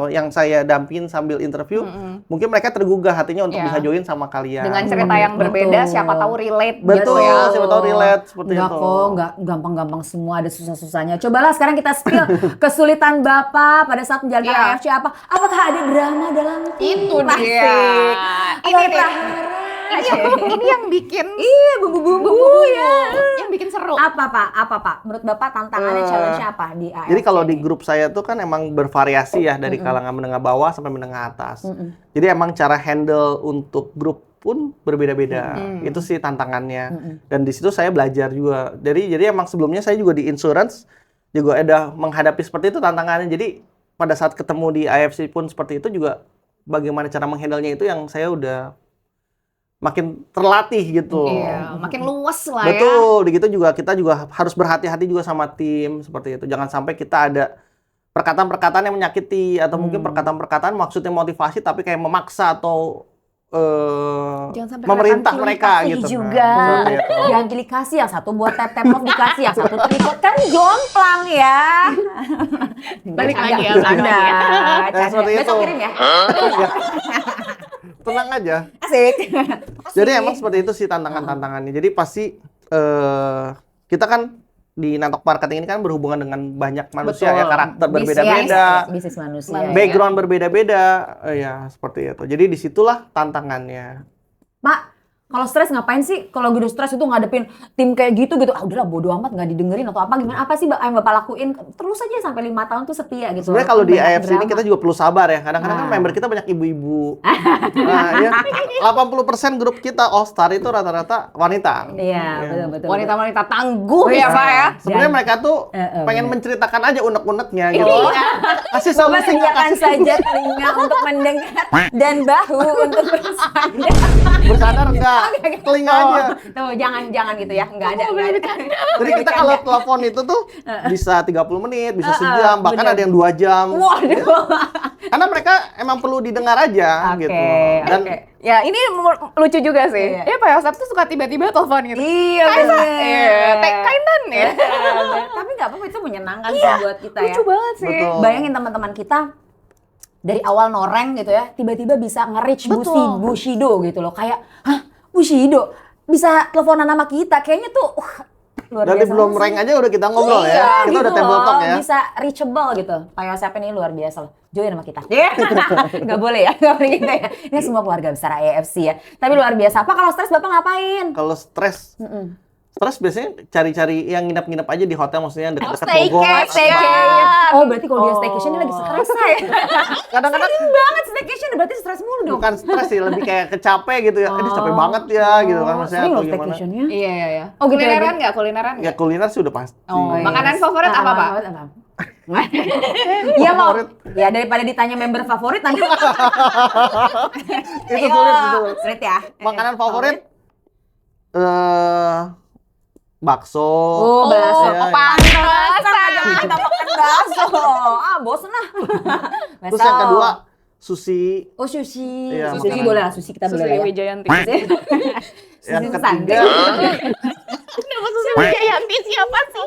yang saya dampingin sambil interview, mungkin mereka tergugah hatinya untuk Ya. bisa join sama kalian. Dengan cerita yang berbeda, Betul. siapa tahu relate Betul, gitu ya. siapa tahu relate seperti Enggak itu. kok, enggak gampang-gampang semua, ada susah-susahnya. Cobalah sekarang kita spill kesulitan Bapak pada saat menjalankan Iya. AFC apa? Apakah ada drama dalam tim? Itu Asik. dia. Atau Ini nih. prahara? Ini yang bikin Iya, bumbu-bumbu ya. yang bikin seru. Apa Pak? Apa Pak? Menurut Bapak tantangannya, challenge-nya apa di AFC? Jadi kalau di grup saya tuh kan emang bervariasi ya dari kalangan menengah bawah sampai menengah atas. Jadi emang cara handle untuk grup pun berbeda-beda. Itu sih tantangannya. Dan di situ saya belajar juga. Jadi emang sebelumnya saya juga di insurance juga ada menghadapi seperti itu tantangannya. Jadi pada saat ketemu di AFC pun seperti itu juga bagaimana cara menghandle-nya itu yang saya udah makin terlatih gitu. Iya, makin luas lah ya. Betul, begitu juga kita juga harus berhati-hati juga sama tim seperti itu. Jangan sampai kita ada perkataan-perkataan yang menyakiti atau mungkin perkataan-perkataan maksudnya motivasi tapi kayak memaksa atau Jangan sampai memerintah Pilih mereka kasih gitu. juga. Seperti itu. Yang pilih kasih, yang satu buat tap-tap off dikasih, yang satu trikot kan jomplang ya. Balik lagi ya, Canda. balik lagi ya. Canda. seperti itu. Besok kirim ya. Tenang aja. Asik. Jadi emang seperti itu sih tantangan-tantangannya. Jadi pasti kita kan di Nantok Marketing ini kan berhubungan dengan banyak manusia Betul. ya, karakter Bisnis, berbeda-beda, bisnis manusia. Iya. background berbeda-beda, ya seperti itu. Jadi disitulah tantangannya. Mak, kalau stres ngapain sih? Kalau gue udah stres itu ngadepin tim kayak gitu. Ah udahlah bodo amat nggak didengerin atau apa gimana? Apa sih yang Bapak lakuin? Terus aja sampai 5 tahun tuh setia gitu. Sebenarnya kalau di Banyak AFC ini drama. kita juga perlu sabar ya. Kadang-kadang kan Nah. member kita banyak ibu-ibu. Nah, ya 80% grup kita All Star itu rata-rata wanita. Iya, betul. Wanita-wanita tangguh ya Pak ya. Sebenarnya Dan- mereka tuh pengen bener. menceritakan aja unek-uneknya gitu. Iya. Kasih Bapak solusi, sediakan kasih saja telinga untuk mendengar dan bahu untuk bersandar. bersandar enggak? Telinga aja. Tuh, jangan gitu ya. Enggak ada. Jadi kita kalau telepon itu tuh bisa 30 menit, bisa sejam, bahkan bener. ada yang 2 jam. Waduh. Karena mereka emang perlu didengar aja Oke, gitu. Dan oke. Ya ini lucu juga sih. Iya. Ya Pak Yosep tuh suka tiba-tiba telepon gitu. Iya, Kaisa, bener. Kainan ya. Tapi nggak apa-apa, itu menyenangkan sih buat kita ya. Lucu banget sih. Betul. Bayangin teman-teman kita dari awal noreng gitu ya, tiba-tiba bisa nge-reach Betul. Bushido gitu loh. Kayak, hah Bushido? Bisa teleponan sama kita? Kayaknya tuh luar dari biasa belum banget sih. rank aja udah kita ngobrol Iya, ya. Kita gitu udah table loh, talk ya. Bisa reachable gitu. Pak Yosep ini luar biasa loh. Join sama kita. Nggak boleh ya, nggak boleh gitu ya. Ini semua keluarga besar AFC ya. Tapi luar biasa. Apa kalau stres Bapak ngapain? Kalau stres, stres biasanya cari-cari yang nginep-nginep aja di hotel, maksudnya yang dekat-dekat Staycation. Bogor. Oh, berarti kalau dia staycation dia lagi stres ya. Kadang-kadang Sering banget staycation, berarti stres mulu dong. bukan stres sih, lebih kayak kecapek gitu ya. Aduh capek banget ya gitu kan maksudnya Sering atau loh gimana. staycationnya. Iya. Oh, gitu ya, Kulineran Bu? nggak? Kulineran Ya nggak? kuliner sih udah pasti. Oh, iya. Makanan favorit apa, Pak? Iya mau. Favorit. Ya daripada ditanya member favorit nanti. Itu sulit, itu. Sulit ya. Makanan favorit bakso. Oh, bakso. Iya, iya. Pantesan aja kita makan bakso. Ah, bosen lah. Terus yang kedua sushi. Oh, sushi. Iya, Sushi makanan. boleh lah, sushi kita boleh Susi lah ya. Wijayanti. Yang Sushi ketiga Kenapa Susi Wijayanti siapa sih?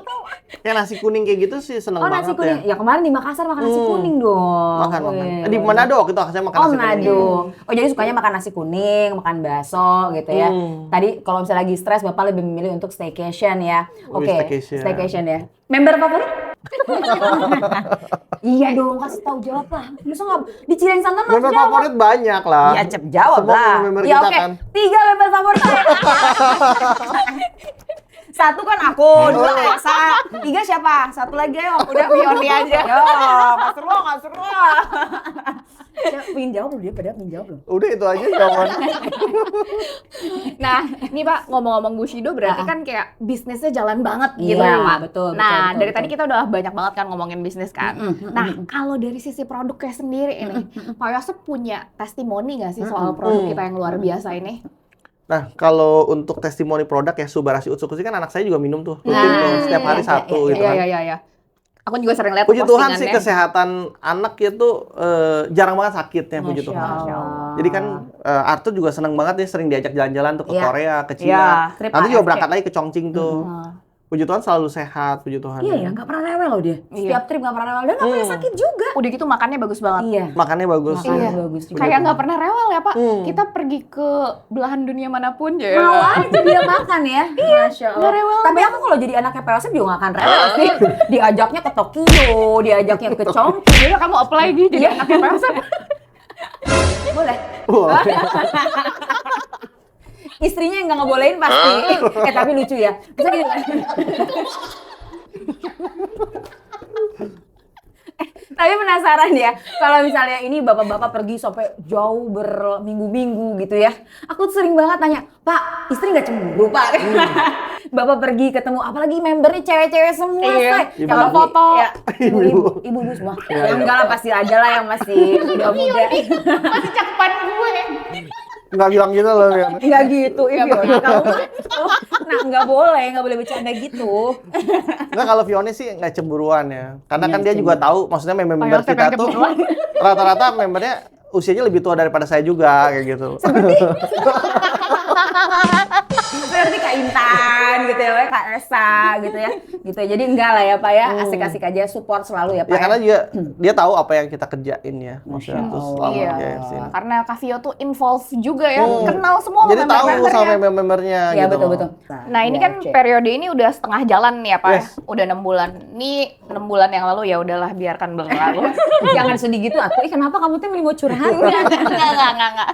kayak nasi kuning kayak gitu sih seneng Oh, banget nasi kuning. ya. Ya kemarin di Makassar makan nasi kuning dong. Makan. Wih. Di Manado kita saya makan Oh, nasi kuning. Manado. Oh, jadi sukanya makan nasi kuning, makan bakso gitu ya. Tadi kalau misalnya lagi stres, Bapak lebih memilih untuk staycation ya. Oke, staycation. staycation ya. Member favorit? Iya dong, kasih tahu jawab lah. Masa nggak di Cireng Santan Member jawab? favorit banyak lah. Iya, cep jawab Semua lah. member Ya kita oke, kan. 3 member favorit saya. Satu kan aku, 2 Esa, 3 siapa? Satu lagi ayo. Udah Fioni aja. Yo, nggak seru. Pengen jawab belum dia? Pada pengen jawab belum? Udah itu aja jawaban. Nah, ini Pak ngomong-ngomong Bushido berarti kan kayak bisnisnya jalan banget gitu Iya, ya Pak. betul, Nah, betul, dari betul. tadi kita udah banyak banget kan ngomongin bisnis kan. Nah, kalau dari sisi produknya sendiri ini, Pak Yosep punya testimoni nggak sih soal produk kita yang luar biasa ini? Nah, kalau untuk testimoni produk ya Subarashi Utsukushi kan anak saya juga minum tuh. Rutin tuh, setiap hari iya, satu gitu kan. Iya. Aku juga sering lihat Puji Tuhan sih postingannya. kesehatan anak itu jarang banget sakitnya, puji Masya Tuhan. Allah. Jadi kan Arthur juga seneng banget nih sering diajak jalan-jalan tuh ke Iya. Korea, ke Iya, Cina. trip Nanti juga AFC. berangkat lagi ke Chongqing tuh. Puji Tuhan selalu sehat, puji Tuhan. Iya ya, nggak pernah rewel loh dia. Iya. Setiap trip nggak pernah rewel dan nggak pernah sakit juga. Udah gitu makannya bagus banget. Iya. Makannya bagus. Makannya ya. bagus juga. Kayak nggak pernah rewel ya Pak. Kita pergi ke belahan dunia manapun ya. Mau aja dia makan ya. Masya Allah. nggak rewel. Tapi aku kalau jadi anaknya Yosep juga nggak akan rewel sih. Diajaknya ke Tokyo, diajaknya ke Chongqing. Jadi kamu apply jadi anaknya Pak Yosep. Boleh. Wah. Istrinya yang nggak ngebolehin pasti. Tapi lucu ya. Bisa gini. Tapi penasaran ya, kalau misalnya ini bapak-bapak pergi sampai jauh berminggu-minggu gitu ya. Aku tuh sering banget tanya, Pak, istri nggak cemburu Pak? Bapak pergi ketemu, apalagi membernya cewek-cewek semua, Iya, say. ibu-ibu. Kalau foto, Iya. ibu-ibu semua. Ya enggak lah, pasti ada lah yang masih muda-muda. Masih cakepan gue. Nggak bilang gitu loh ya. Enggak gitu, Fiona. Nah, nggak boleh bercanda gitu. Nggak, kalau Fioni sih nggak cemburuan ya. Karena Iya, kan dia juga tahu, maksudnya member Yosep kita yang tuh cemburuan. rata-rata membernya usianya lebih tua daripada saya juga kayak gitu. Seperti Kak Intan gitu ya, Kak Esa gitu ya. Gitu. Jadi enggak lah ya Pak ya, asik-asik aja, support selalu ya Pak. Ya karena dia tahu apa yang kita kerjain ya. Maksudnya Masya terus Allah. selama Iya, dia di sini. karena Kak Vio tuh involve juga ya, kenal semua Jadi tahu sama member-membernya. member-membernya Iya gitu. betul-betul. Nah ini Ya, kan Cek. periode ini udah setengah jalan nih ya Pak ya? Yes. Udah 6 bulan. Nih 6 bulan yang lalu ya udahlah biarkan berlalu. Jangan sedih gitu atuh. Kenapa kamu tuh mau curhat? Enggak.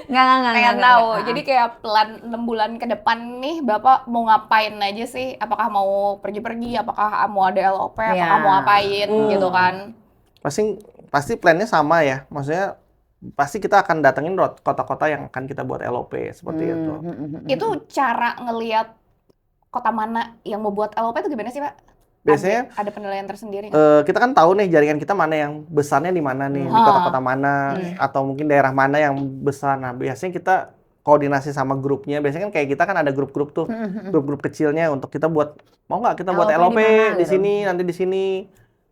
Enggak. Pengen tahu. Jadi kayak plan 6 bulan ke depan nih Bapak mau ngapain aja sih? Apakah mau pergi-pergi? Apakah mau ada LOP? Apakah Ya. mau ngapain gitu kan? Pasti plannya sama ya. Maksudnya pasti kita akan datengin kota-kota yang akan kita buat LOP seperti itu. Itu cara ngelihat kota mana yang mau buat LOP itu gimana sih Pak? Biasanya ada penilaian tersendiri nggak? kita kan tahu nih jaringan kita mana yang besarnya di mana nih, di kota-kota mana atau mungkin daerah mana yang besar. Nah, biasanya kita koordinasi sama grupnya. Biasanya kan kayak kita kan ada grup-grup tuh, grup-grup kecilnya untuk kita buat mau nggak kita buat LOP LOP di mana di gitu. sini, nanti di sini.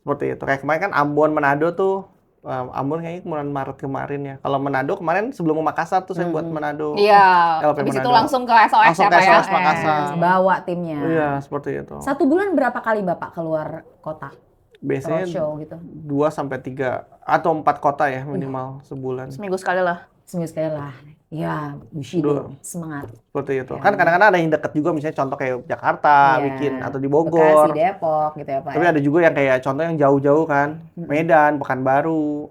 Seperti itu. Kayak kemarin kan Ambon, Manado tuh. Ambon kayaknya bulan Maret kemarin ya. Kalau Manado kemarin sebelum mau Makassar tuh saya buat Manado. Iya, LOP habis itu Manado. langsung ke SOS Langsung ya ke Pak ya? SOS Makassar. Bawa timnya. Iya, seperti itu. 1 bulan berapa kali Bapak keluar kota? Biasanya Roadshow gitu. 2 sampai 3 atau 4 kota ya minimal sebulan. Seminggu sekali lah. Seminggu sekali lah. Ya, Bushido. Semangat. Seperti itu. Kan kadang-kadang ada yang deket juga, misalnya contoh kayak Jakarta Iya. bikin atau di Bekasi, Bogor. Depok gitu ya Pak. Tapi ya. ada juga yang kayak contoh yang jauh-jauh kan, Medan, Pekanbaru.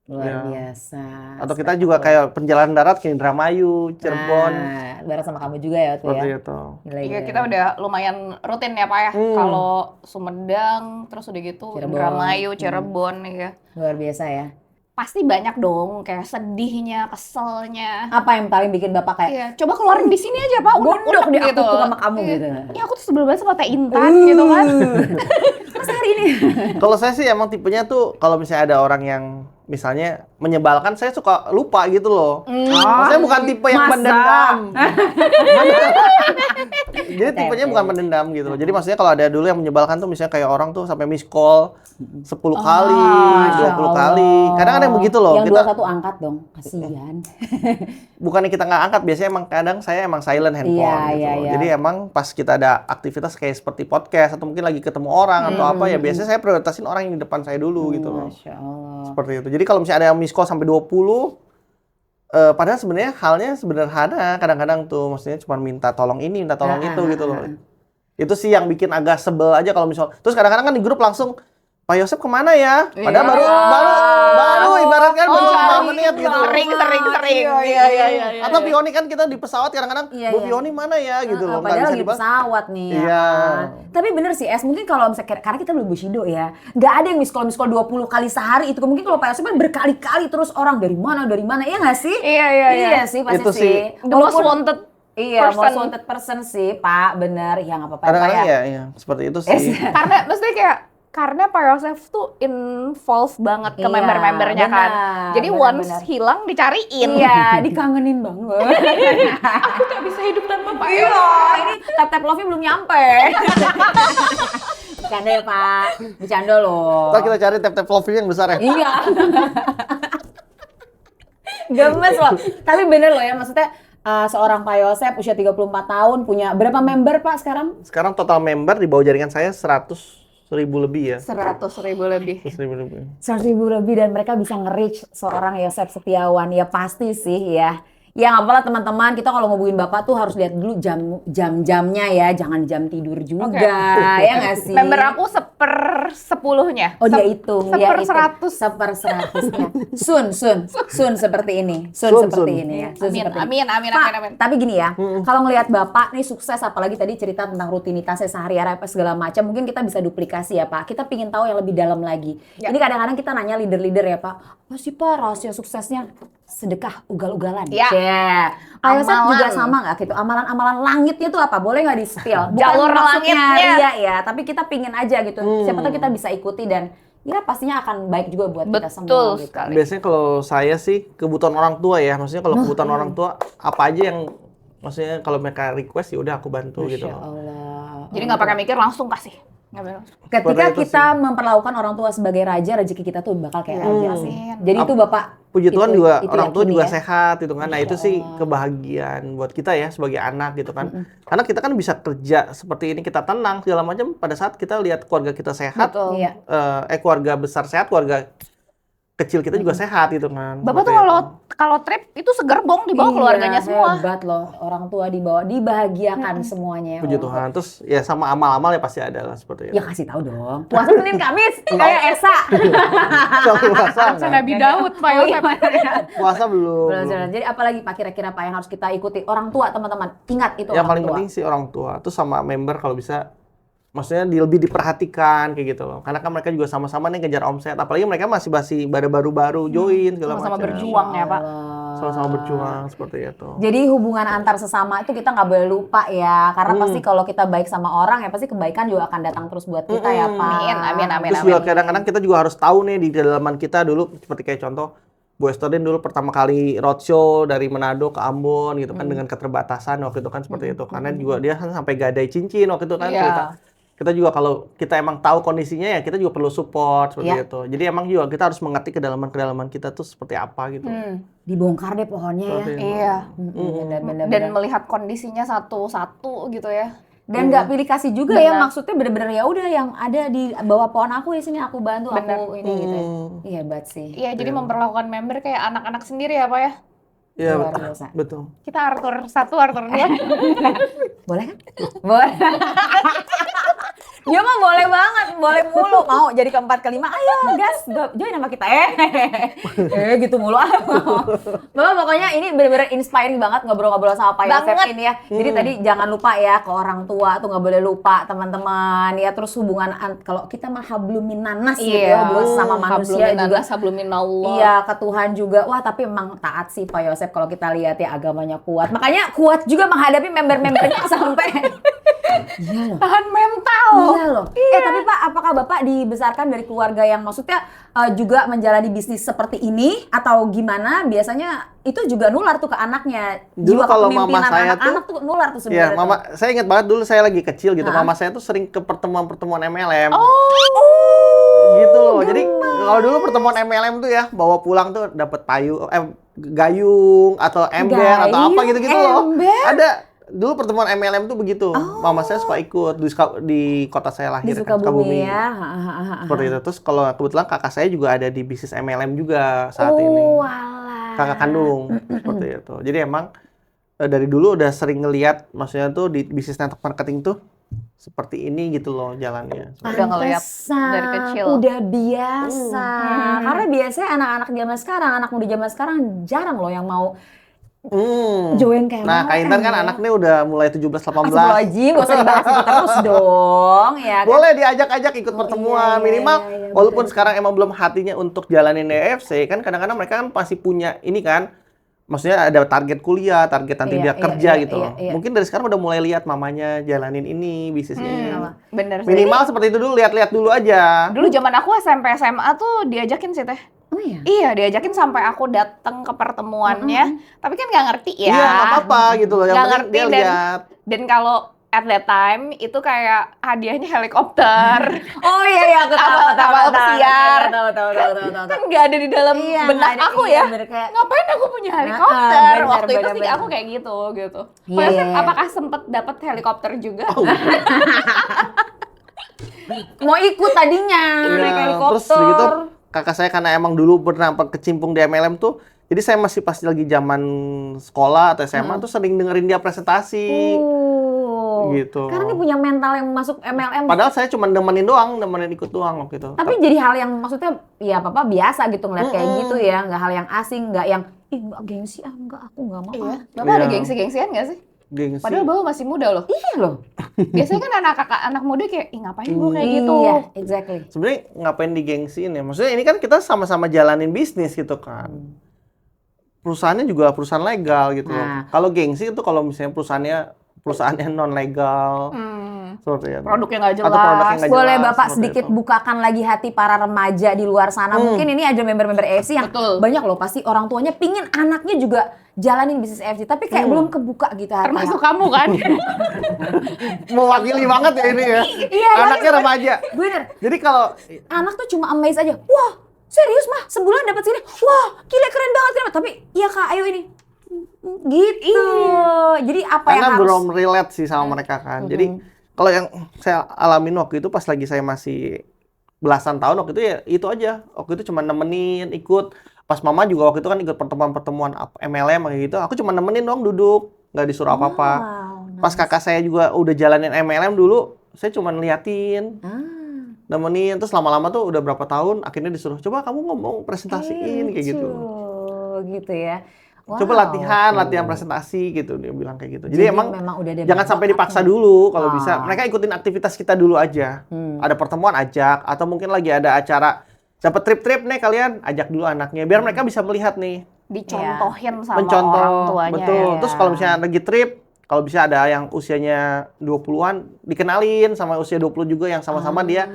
Luar Ya. biasa. Atau kita juga kayak perjalanan darat ke Indramayu, Cirebon. Nah, bareng sama kamu juga ya tuh Seperti ya. itu. Gila, Iya, gila. kita udah lumayan rutin ya Pak ya. Kalau Sumedang, terus udah gitu Cirebon. Indramayu, Cirebon ya. Luar biasa ya. Pasti banyak dong kayak sedihnya, keselnya. Apa yang paling bikin Bapak kayak Iya, coba keluarin di sini aja Pak, gondok di aku gitu. tuh sama kamu Iya. gitu. Ya aku tuh sebel banget sama Teh Intan gitu kan. Masa hari ini? Kalau saya sih emang tipenya tuh kalau misalnya ada orang yang misalnya menyebalkan, saya suka lupa gitu loh. Maksudnya bukan tipe yang Masa? mendendam. Jadi tipenya bukan mendendam gitu loh. Jadi maksudnya kalau ada dulu yang menyebalkan tuh misalnya kayak orang tuh sampai miss call 10 kali, 20 kali. Kadang ada yang begitu loh. Yang Kita 21 angkat dong, kasihan. bukannya kita nggak angkat, biasanya emang kadang saya emang silent handphone Iya, gitu iya, loh. iya. Jadi emang pas kita ada aktivitas kayak seperti podcast atau mungkin lagi ketemu orang atau apa ya biasanya saya prioritasin orang yang di depan saya dulu gitu loh. Masya Allah. Seperti itu. Jadi kalau misalnya ada yang miss call sampai 20, padahal sebenarnya halnya sederhana kadang-kadang tuh, maksudnya cuma minta tolong ini, minta tolong itu gitu loh. Itu sih yang bikin agak sebel aja kalau misal. Terus kadang-kadang kan di grup langsung Pak Yosep kemana ya? Padahal baru ibaratkan baru 5 menit gitu. Sering. Iya. Atau Pioni kan kita di pesawat kadang-kadang, Iya, Bu iya. Pioni mana ya gitu loh. Nggak Padahal bisa lagi dibahas. pesawat nih ya Iya. kan. Tapi bener sih Es, mungkin kalau misalnya karena kita belum Bushido ya, nggak ada yang miss call 20 kali sehari itu. Mungkin kalau Pak Yosef kan berkali-kali terus orang dari mana, iya nggak sih? Iya. sih pasti Itu sih. sih. The most wanted Iya, person. most wanted person sih Pak, bener. Ya nggak apa-apa Kadang-kadang Pak ya. ya, seperti itu sih. Karena maksudnya kayak karena Pak Yosef tuh involve banget ke Iya, member-membernya kan. benar, Jadi benar, once benar. hilang dicariin. Iya, dikangenin banget. Aku gak bisa hidup tanpa Pak Iya, Yosef. ini tap-tap love-nya belum nyampe. Bercanda ya Pak, bercanda loh. Ntar kita cari tap-tap love yang besar ya. Iya. Gemes loh. Tapi bener loh ya, maksudnya seorang Pak Yosef usia 34 tahun punya berapa member Pak sekarang? Sekarang total member di bawah jaringan saya 100.000 lebih ya. 100.000 lebih. 100.000 lebih. 100.000 lebih dan mereka bisa nge-reach seorang Yosef Setiawan. Ya pasti sih ya. Ya nggak apa-apa teman-teman, kita kalau ngomongin Bapak tuh harus lihat dulu jam-jamnya ya, jangan jam tidur juga. Oke. Ya nggak sih? Member aku 1/10-nya. Oh dia hitung, dia hitung. 1/100. 1/100-nya. Sun seperti ini. Sun Sun, seperti Sun. ini ya. Amin. Pak, tapi gini ya, kalau ngelihat Bapak nih sukses, apalagi tadi cerita tentang rutinitasnya sehari-hari apa segala macam, mungkin kita bisa duplikasi ya Pak. Kita pingin tahu yang lebih dalam lagi. Ya. Ini kadang-kadang kita nanya leader-leader ya Pak, apa sih Pak rahasia suksesnya? Sedekah ugal-ugalan. Ya. Pak Yosef juga Amalan. sama nggak gitu? Amalan-amalan langitnya tuh apa? Boleh nggak di-spill? Bukan Jalur maksudnya langitnya. ria ya, tapi kita pingin aja gitu. Siapa tahu kita bisa ikuti dan ya pastinya akan baik juga buat kita semua. Betul Gitu. sekali. Biasanya kalau saya sih kebutuhan orang tua ya. Maksudnya kalau kebutuhan orang tua apa aja yang maksudnya kalau mereka request ya udah aku bantu gitu. Masya Allah. Jadi nggak pakai mikir langsung kasih. Ketika Seperti itu kita memperlakukan orang tua sebagai raja, rezeki kita tuh bakal kayak raja sih. Amin. Jadi itu Bapak Puji Tuhan itu juga orang tua yakini juga ya. sehat gitu kan. Nah, Masya itu sih Allah. kebahagiaan buat kita ya sebagai anak gitu kan. Karena kita kan bisa kerja seperti ini, kita tenang segala macam pada saat kita lihat keluarga kita sehat, Betul. Iya. keluarga besar sehat, keluarga kecil kita juga sehat gitu kan. Bapak tuh Seperti itu. kalau trip itu segerbong di bawah Iya, keluarganya semua. Hebat loh, orang tua dibawa, dibahagiakan semuanya. Puji orang tua. Tuhan. Terus ya sama amal-amal ya pasti ada lah seperti itu. Ya kasih tahu dong. Puasa Senin Kamis kayak Esa. Kalau puasa Langsung enggak. Nabi Daud, Pak Oh, iya, Yosef. Puasa belum. Belum. Jadi apalagi Pak kira-kira Pak yang harus kita ikuti? Orang tua teman-teman. Ingat itu Yang orang paling tua. penting sih orang tua. Terus sama member kalau bisa, maksudnya lebih diperhatikan kayak gitu loh. Karena kan mereka juga sama-sama nih ngejar omset. Apalagi mereka masih baru-baru join segala Sama-sama macam. berjuang ya, Pak. Sama-sama berjuang seperti itu. Jadi hubungan antar sesama itu kita nggak boleh lupa ya, karena pasti kalau kita baik sama orang ya pasti kebaikan juga akan datang terus buat kita ya Pak. Amin. Terus juga kadang-kadang kita juga harus tahu nih di kedalaman kita dulu, seperti kayak contoh Bu Estordin dulu pertama kali roadshow dari Manado ke Ambon gitu kan dengan keterbatasan waktu itu kan seperti itu. Karena juga dia kan sampai gadai cincin waktu itu kan Iya. cerita. Kita juga kalau kita emang tahu kondisinya ya kita juga perlu support seperti Iya. itu. Jadi emang juga kita harus mengerti kedalaman kita tuh seperti apa gitu. Dibongkar deh pohonnya ya. Seperti itu. Iya. Bener-bener. Dan melihat kondisinya satu-satu gitu ya. Dan nggak pilih kasih juga Benar. ya, maksudnya bener-bener ya udah yang ada di bawah pohon aku di sini aku bantu Benar. aku ini gitu. Ya. Iya hebat sih. Iya, jadi memperlakukan member kayak anak-anak sendiri ya, Pak ya. Iya Luar betul. biasa. Betul. Kita Arthur 1, Arthur 2. Boleh kan? Boleh. Dia mah boleh banget, boleh mulu. Mau jadi keempat kelima, ayo gas, join sama kita. Gitu mulu. Bapak pokoknya ini bener-bener inspiring banget ngobrol-ngobrol sama Pak Yosef Banget. ini ya. Jadi tadi jangan lupa ya ke orang tua tuh nggak boleh lupa teman-teman ya. Terus hubungan kalau kita mah hablumin nanas gitu ya, hubungan sama manusia juga. Hablumin Allah. Iya, ke Tuhan juga. Wah, tapi emang taat sih Pak Yosef kalau kita lihat ya agamanya kuat. Makanya kuat juga menghadapi member-membernya sampai iya loh. Tahan mental. Iya loh. Tapi Pak, apakah Bapak dibesarkan dari keluarga yang maksudnya juga menjalani bisnis seperti ini atau gimana? Biasanya itu juga nular tuh ke anaknya. Dulu Jiwa kalau mama kepemimpinan saya anak-anak tuh nular tuh Iya, sebenarnya. mama, saya ingat banget dulu saya lagi kecil gitu. Mama saya tuh sering ke pertemuan-pertemuan MLM. Gitu loh. Jadi kalau dulu pertemuan MLM tuh ya, bawa pulang tuh dapat gayung atau ember atau apa Gayung, gitu-gitu loh. ember? Ada dulu pertemuan MLM tuh begitu. Mama saya suka ikut di kota saya Di lahir kan, Sukabumi ya. Seperti itu. Terus kalau kebetulan kakak saya juga ada di bisnis MLM juga saat ini. Walah. Kakak kandung seperti itu. Jadi emang dari dulu udah sering ngeliat, maksudnya tuh di bisnis network marketing tuh seperti ini gitu loh jalannya. Udah ngeliat Pantesan, dari kecil. udah biasa. Karena biasanya anak-anak zaman sekarang, anak muda zaman sekarang jarang loh yang mau join kayak Nah, Kak Intan kan anaknya udah mulai 17-18. Astagfirullahaladzim, gak usah dibahas itu terus dong, ya kan? Boleh diajak-ajak ikut pertemuan. iya, Minimal iya, walaupun betul. sekarang emang belum hatinya untuk jalanin DFC, kan kadang-kadang mereka kan pasti punya ini kan. Maksudnya ada target kuliah, target nanti Iya, dia iya, kerja iya, gitu iya, loh. iya. Mungkin dari sekarang udah mulai lihat mamanya jalanin ini, bisnisnya ini. Bener sih. Minimal seperti itu dulu, lihat-lihat dulu aja. Dulu zaman aku SMP SMA tuh diajakin sih Teh. Oh iya? Iya, diajakin sampai aku datang ke pertemuannya. Tapi kan nggak ngerti ya. Iya, nggak apa-apa gitu loh. Yang Nggak penting ngerti dia lihat. Dan kalau at that time itu kayak hadiahnya helikopter. Oh iya, aku tahu, Kapal pesiar. Tahu. Kan nggak ada di dalam Iya, benak nggak ada, aku iya, ya. bener, kayak- Ngapain aku punya helikopter? bener, Waktu itu bener, sih bener. aku kayak gitu. Iya, Pak Yosef, iya, iya. apakah sempet dapat helikopter juga? Mau ikut tadinya, naik Iya, helikopter. terus begitu kakak saya karena emang dulu pernah kecimpung di MLM tuh, jadi saya masih pas lagi zaman sekolah atau SMA tuh sering dengerin dia presentasi. Gitu. Karena dia punya mental yang masuk MLM. Padahal saya cuma nemenin ikut doang waktu itu. Tapi jadi hal yang maksudnya ya Papa biasa gitu ngeliat kayak gitu ya, nggak hal yang asing, nggak yang ih nggak gengsi enggak aku nggak mau. Iya. Bapak ada Iya. gengsi-gengsian nggak sih? Gengsi. Padahal Bapak masih muda loh. Iya loh. Biasanya kan anak muda kayak, ih ngapain gue kayak gitu. Iya, exactly. Sebenarnya ngapain digengsiin ya? Maksudnya ini kan kita sama-sama jalanin bisnis gitu kan. Perusahaannya juga perusahaan legal gitu loh. Nah. Kalau gengsi itu kalau misalnya perusahaannya non legal seperti itu. Produknya nggak jelas. Atau produknya nggak Boleh jelas, Bapak seperti sedikit itu. bukakan lagi hati para remaja di luar sana. Mungkin ini ada member-member AFC yang Betul. banyak loh pasti orang tuanya pingin anaknya juga jalanin bisnis AFC, tapi kayak belum kebuka gitu hatinya. Termasuk kamu kan? Mewakili banget ya ini ya. Iya, Anaknya remaja. bener. Jadi kalau Anak tuh cuma amazed aja. Wah, serius mah sebulan dapat segini. Wah, gila keren banget. Tapi iya Kak, ayo ini. Gitu. Jadi apa yang karena harus belum relate sih sama mereka kan. Jadi kalau yang saya alamin waktu itu pas lagi saya masih belasan tahun waktu itu ya itu aja. Waktu itu cuma nemenin, ikut. Pas mama juga waktu itu kan ikut pertemuan-pertemuan MLM kayak gitu. Aku cuma nemenin doang duduk, nggak disuruh apa-apa. Wow, Pas kakak saya juga udah jalanin MLM dulu, saya cuma liatin. Nemenin, terus lama-lama tuh udah berapa tahun akhirnya disuruh, coba kamu ngomong presentasiin kayak gitu. Gitu ya. Coba Wow. latihan presentasi gitu, dia bilang kayak gitu. Jadi emang udah ada jangan sampai dipaksa bakatnya. dulu kalau bisa. Mereka ikutin aktivitas kita dulu aja. Ada pertemuan ajak, atau mungkin lagi ada acara dapat trip-trip nih kalian, ajak dulu anaknya biar mereka bisa melihat nih. Dicontohin sama Mencontoh, orang tuanya. betul. Ya. Terus kalau misalnya lagi trip, kalau bisa ada yang usianya 20-an, dikenalin sama usia 20 juga yang sama-sama dia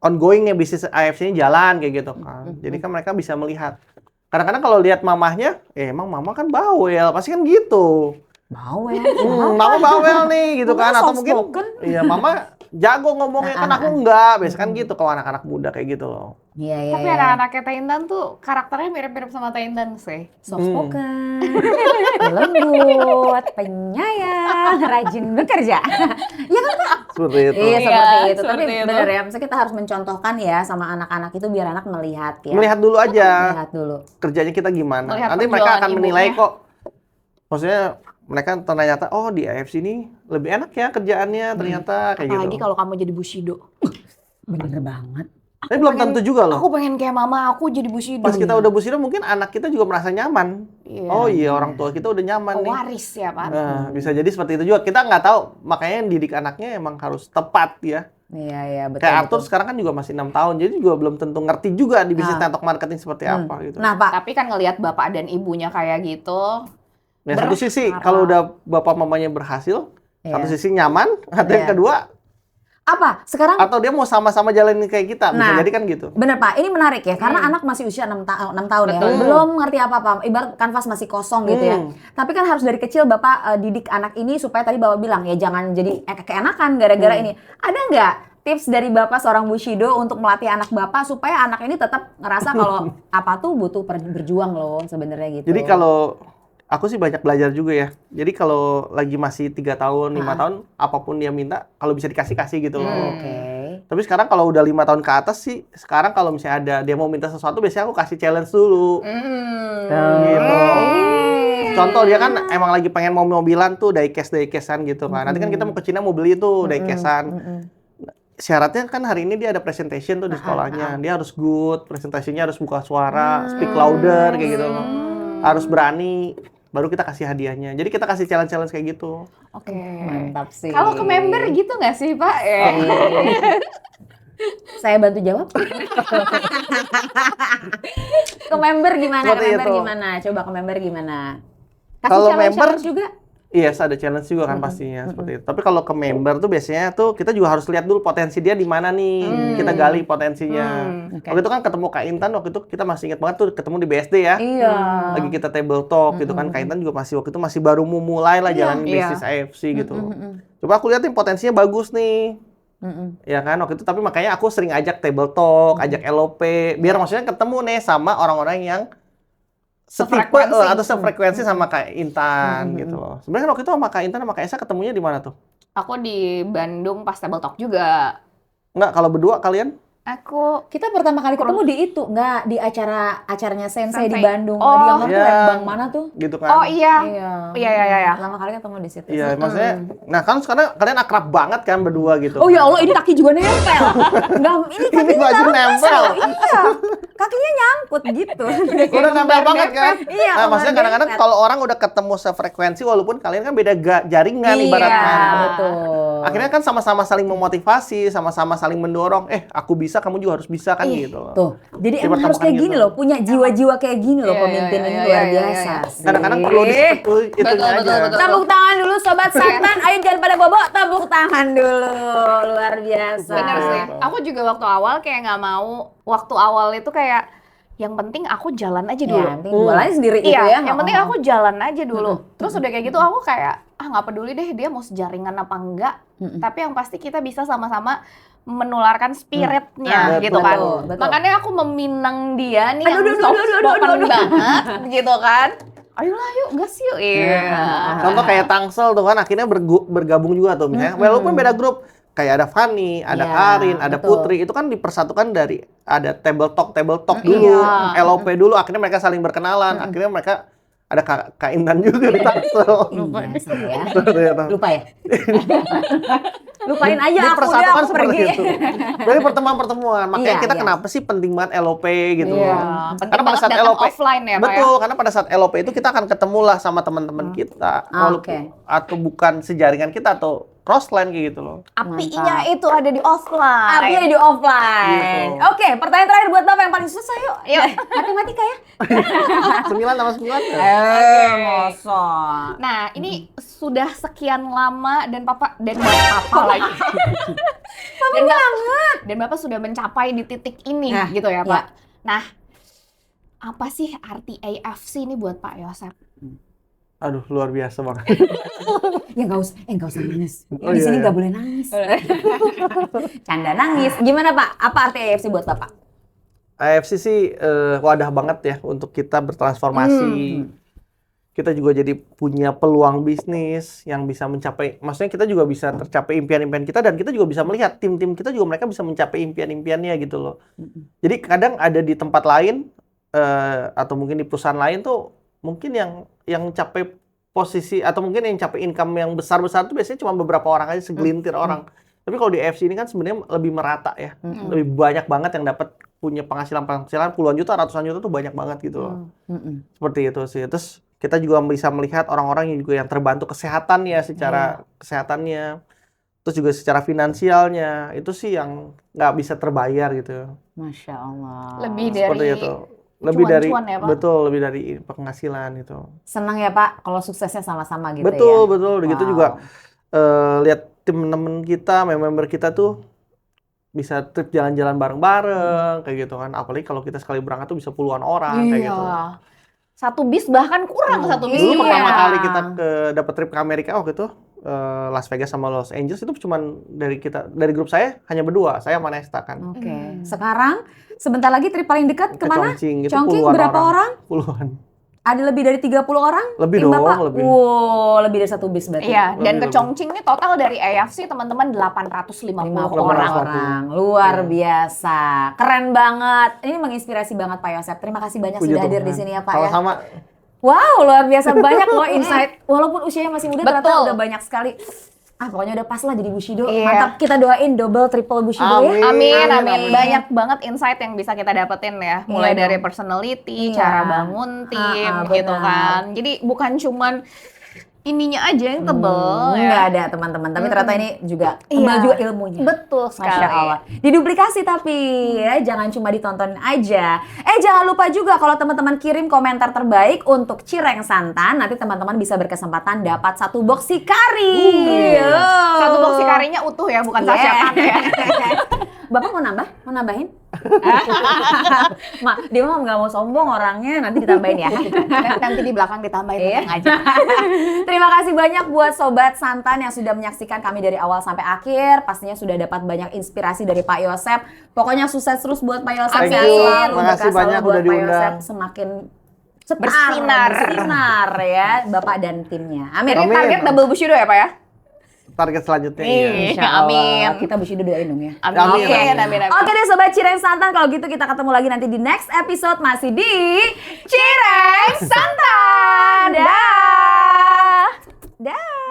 ongoing nih bisnis AFC-nya jalan kayak gitu kan. Jadi kan mereka bisa melihat. Kadang-kadang kalau lihat mamahnya, emang mama kan bawel, pasti kan gitu. Bawel. Mama bawel nih gitu Mama kan, atau soft mungkin spoken. iya mama jago ngomongnya kan aku enggak, biasa kan gitu kalau anak-anak muda kayak gitu loh. Iya, iya. Tapi anak-anaknya Teh Intan tuh karakternya mirip-mirip sama Teh Intan sih. Soft spoken, lembut, penyayang, rajin bekerja. Iya kan Kak? Seperti itu. Iya Iya, seperti itu. Tapi seperti itu. benar ya, misalnya kita harus mencontohkan ya sama anak-anak itu biar anak melihat ya. Melihat dulu aja Melihat dulu. kerjanya kita gimana. Melihat Nanti mereka perjuangan akan menilai ibunya. kok. Maksudnya mereka ternyata oh di AFC ini lebih enak ya kerjaannya ternyata kayak Apalagi gitu. kalau kamu jadi Bushido. Bener banget. Tapi belum tentu juga loh. Aku pengen kayak mama aku jadi Bushido. Pas kita udah Bushido mungkin anak kita juga merasa nyaman. Iya. Oh iya orang tua kita udah nyaman nih. Pewaris ya Pak. Nah, bisa jadi seperti itu juga. Kita nggak tahu, makanya didik anaknya emang harus tepat ya. Iya, iya, betul. Kayak Arthur betul. sekarang kan juga masih 6 tahun, jadi juga belum tentu ngerti juga di bisnis network marketing seperti apa gitu. Nah, Pak, Tapi kan ngelihat bapak dan ibunya kayak gitu. Nah, satu sisi berharap. kalau udah bapak mamanya berhasil, satu Iya. sisi nyaman, atau yang Iya. kedua, apa? Sekarang atau dia mau sama-sama jalanin kayak kita, bisa Nah. jadi kan gitu. bener Pak, ini menarik ya, karena anak masih usia 6 tahun ya, Betul. belum ngerti apa-apa, ibarat kanvas masih kosong gitu ya. Tapi kan harus dari kecil Bapak didik anak ini supaya tadi Bapak bilang ya jangan jadi keenakan gara-gara ini. Ada nggak tips dari Bapak seorang Bushido untuk melatih anak Bapak supaya anak ini tetap ngerasa kalau apa tuh butuh berjuang loh sebenarnya gitu. Jadi kalau aku sih banyak belajar juga ya. Jadi kalau lagi masih 3 tahun, 5 tahun, apapun dia minta, kalau bisa dikasih gitu loh. Oke. Tapi sekarang kalau udah 5 tahun ke atas sih, sekarang kalau misalnya ada dia mau minta sesuatu, biasanya aku kasih challenge dulu. Gitu. Contoh dia kan emang lagi pengen mau mobilan tuh diecast-an gitu kan. Nanti kan kita mau ke Cina mau beli tuh diecast-an. Syaratnya kan hari ini dia ada presentation tuh di sekolahnya. Dia harus good, presentasinya harus buka suara, speak louder kayak gitu loh. Harus berani, baru kita kasih hadiahnya. Jadi kita kasih challenge-challenge kayak gitu. Oke. Mantap sih. Kalau ke member gitu nggak sih Pak? Saya bantu jawab. Ke member gimana? Seperti Ke member itu. gimana? Coba ke member gimana? Kasih Kalau challenge member- juga. Iya, ada challenge juga kan pastinya seperti itu. Tapi kalau ke member tuh biasanya tuh kita juga harus lihat dulu potensi dia di mana nih. Kita gali potensinya. Oke. Waktu itu kan ketemu Kak Intan, waktu itu kita masih ingat banget tuh ketemu di BSD ya. Iya. Lagi kita table talk gitu kan. Kak Intan juga masih waktu itu masih baru mau mulai lah jalan Iya. bisnis AFC gitu. Coba aku liatin potensinya bagus nih. Ya kan waktu itu, tapi makanya aku sering ajak table talk, ajak LOP, biar maksudnya ketemu nih sama orang-orang yang setipe Sefrekuensi. atau sefrekuensi sama Kak Intan gitu loh. Sebenarnya waktu itu sama Kak Intan sama Kak Esa ketemunya di mana tuh? Aku di Bandung pas table talk juga. Enggak, kalau berdua kalian? Aku Kita pertama kali ketemu di itu, nggak di acaranya Sensei di Sensei. Bandung. Oh, Di Yamaha tuh iya. Lembang mana tuh? Gitu kan? Oh iya. Iya. Iya. Pertama kali ketemu di situ. Iya, maksudnya, nah kan sekarang kalian akrab banget kan berdua gitu. Oh ya Allah, ini kaki juga nempel. Enggak, ini Ini kakinya baju taruh nempel. Iya. Kakinya nyangkut gitu. Udah nempel banget kan? Iya, Nah, maksudnya kembar kadang-kadang dempet. kalau orang udah ketemu sefrekuensi, walaupun kalian kan beda jaringan Iya, ibaratnya. betul. Akhirnya kan sama-sama saling memotivasi, sama-sama saling mendorong. Aku bisa, kamu juga harus bisa kan gitu. Tuh, jadi emang Dipertemukan harus kayak gini gitu. loh, punya jiwa-jiwa kayak gini loh Iya, pemimpin iya, ini iya, luar iya, biasa. iya. Kadang-kadang perlu itu Betul, aja. betul. Tepuk tangan dulu Sobat Santan, ayo jangan pada bobo, tepuk tangan dulu, luar biasa. bener sih. Aku juga waktu awal kayak nggak mau. Waktu awal itu kayak yang penting aku jalan aja Iya, dulu. yang penting jualannya sendiri gitu Iya, ya. yang penting aku jalan aja dulu. Terus udah kayak gitu aku kayak nggak peduli deh dia mau sejaringan apa enggak. Tapi yang pasti kita bisa sama-sama menularkan spiritnya gitu kan. betul. Makanya aku meminang dia nih yang soft spoken banget gitu kan. Ayolah yuk, gas yuk. Iya. Contoh kayak Tangsel tuh kan akhirnya bergabung juga tuh misalnya. Walaupun beda grup, kayak ada Fanny, ada Iya, Karin, ada betul. Putri, itu kan dipersatukan dari ada table talk dulu, Iya. LOP dulu, akhirnya mereka saling berkenalan, akhirnya mereka ada Kak Intan juga di Tangsel. Iya, saya. Ternyata. Lupa ya? Lupain aja aku udah, Dipersatukan aku seperti pergi. itu. Dari pertemuan-pertemuan, makanya Iya, kita iya. kenapa sih penting banget LOP gitu. Iya. Penting Karena pada banget saat datang LOP offline ya, Pak ya. betul, karena pada saat LOP itu kita akan ketemu lah sama teman-teman kita, walaupun atau bukan sejaringan kita atau crossline kayak gitu loh. Apinya itu ada di offline. Apinya di offline. Gitu. Oke, pertanyaan terakhir buat Bapak yang paling susah yuk. Yuk. Matematika ya. 9 sama 9 ya? Mosok. Nah, ini sudah sekian lama dan Papa lagi. Dan Bapak sudah mencapai di titik ini Nah, gitu ya, iya. Pak. Nah, apa sih arti AFC ini buat Pak Yosep? Aduh, luar biasa banget. Ya nggak usah nangis. Oh, Di sini iya, nggak boleh nangis. Canda nangis. Gimana Pak? Apa arti AFC buat Bapak? AFC sih wadah banget ya untuk kita bertransformasi. Kita juga jadi punya peluang bisnis yang bisa mencapai, maksudnya kita juga bisa tercapai impian-impian kita, dan kita juga bisa melihat tim-tim kita juga mereka bisa mencapai impian-impiannya gitu loh. Jadi kadang ada di tempat lain atau mungkin di perusahaan lain tuh mungkin yang capai posisi atau mungkin yang capai income yang besar-besar tuh biasanya cuma beberapa orang aja, segelintir orang. Tapi kalau di AFC ini kan sebenarnya lebih merata ya. Lebih banyak banget yang dapat punya penghasilan puluhan juta, ratusan juta tuh banyak banget gitu loh. Seperti itu sih. Terus kita juga bisa melihat orang-orang yang juga yang terbantu kesehatannya secara kesehatannya. Terus juga secara finansialnya. Itu sih yang nggak bisa terbayar gitu. Masya Allah. Lebih Seperti dari itu. Lebih dari cuan-cuan ya, Pak? betul, lebih dari penghasilan itu. Senang ya Pak kalau suksesnya sama-sama gitu Betul, ya. betul. Begitu Wow. juga lihat temen-temen kita, member kita tuh bisa trip jalan-jalan bareng-bareng kayak gitu kan. Apalagi kalau kita sekali berangkat tuh bisa puluhan orang kayak gitu. Satu bis bahkan kurang satu bis Dulu juga. pertama kali kita dapat trip ke Amerika waktu itu Las Vegas sama Los Angeles itu cuman dari grup saya hanya berdua, saya sama Nesta kan. Oke. Sekarang sebentar lagi trip paling dekat Ke kemana? Chongqing itu Chongqing puluhan berapa orang? Puluhan. Ada lebih dari 30 orang? Lebih Tim dong, Bapak? lebih. Wow, lebih dari satu bis berarti. Iya, dan Lebih. ke Chongqing ini total dari AFC teman-teman 850 orang. orang. Luar biasa. Keren banget. Ini menginspirasi banget Pak Yosep. Terima kasih banyak Puji sudah hadir Tuhan. di sini ya Pak ya. Sama-sama. Wow, luar biasa banyak loh insight. Walaupun usianya masih muda ternyata Betul. udah banyak sekali. Pokoknya udah pas lah jadi Bushido. Iya. Mantap, kita doain double, triple Bushido ya. Amin, Amin, amin. amin. Banyak banget insight yang bisa kita dapetin ya. Mulai Iya dari dong. personality, Iya. cara bangun tim, gitu benar. kan. Jadi bukan cuman ininya aja yang tebel ya. Nggak ada teman-teman, tapi ternyata ini juga tebal Iya. juga ilmunya. Betul sekali. Masya Allah. Diduplikasi tapi ya, jangan cuma ditonton aja. Jangan lupa juga kalau teman-teman kirim komentar terbaik untuk Cireng Santan, nanti teman-teman bisa berkesempatan dapat 1 box kari. Satu box karinya utuh ya, bukan Yeah. sasetan ya. Bapak mau nambah? Mau nambahin? Dia mah nggak mau sombong orangnya, nanti ditambahin ya. Nanti di belakang ditambahin Iya. tenang aja. Terima kasih banyak buat Sobat Santan yang sudah menyaksikan kami dari awal sampai akhir. Pastinya sudah dapat banyak inspirasi dari Pak Yosep. Pokoknya sukses terus buat Pak Yosep. Amin. Sehat selalu. Makasih Berkah selalu banyak buat udah Pak Yosep. diundang. Semakin Bersinar. ya Bapak dan timnya. Amin. Ini Amin. target double Bushido ya Pak ya? Target selanjutnya iya. Insya Allah. Kita Bushido doain dong ya. Amin, Amin. amin, amin. Oke deh Sobat Cireng Santan, kalau gitu kita ketemu lagi nanti di next episode masih di Cireng Santan. Dah. Dah.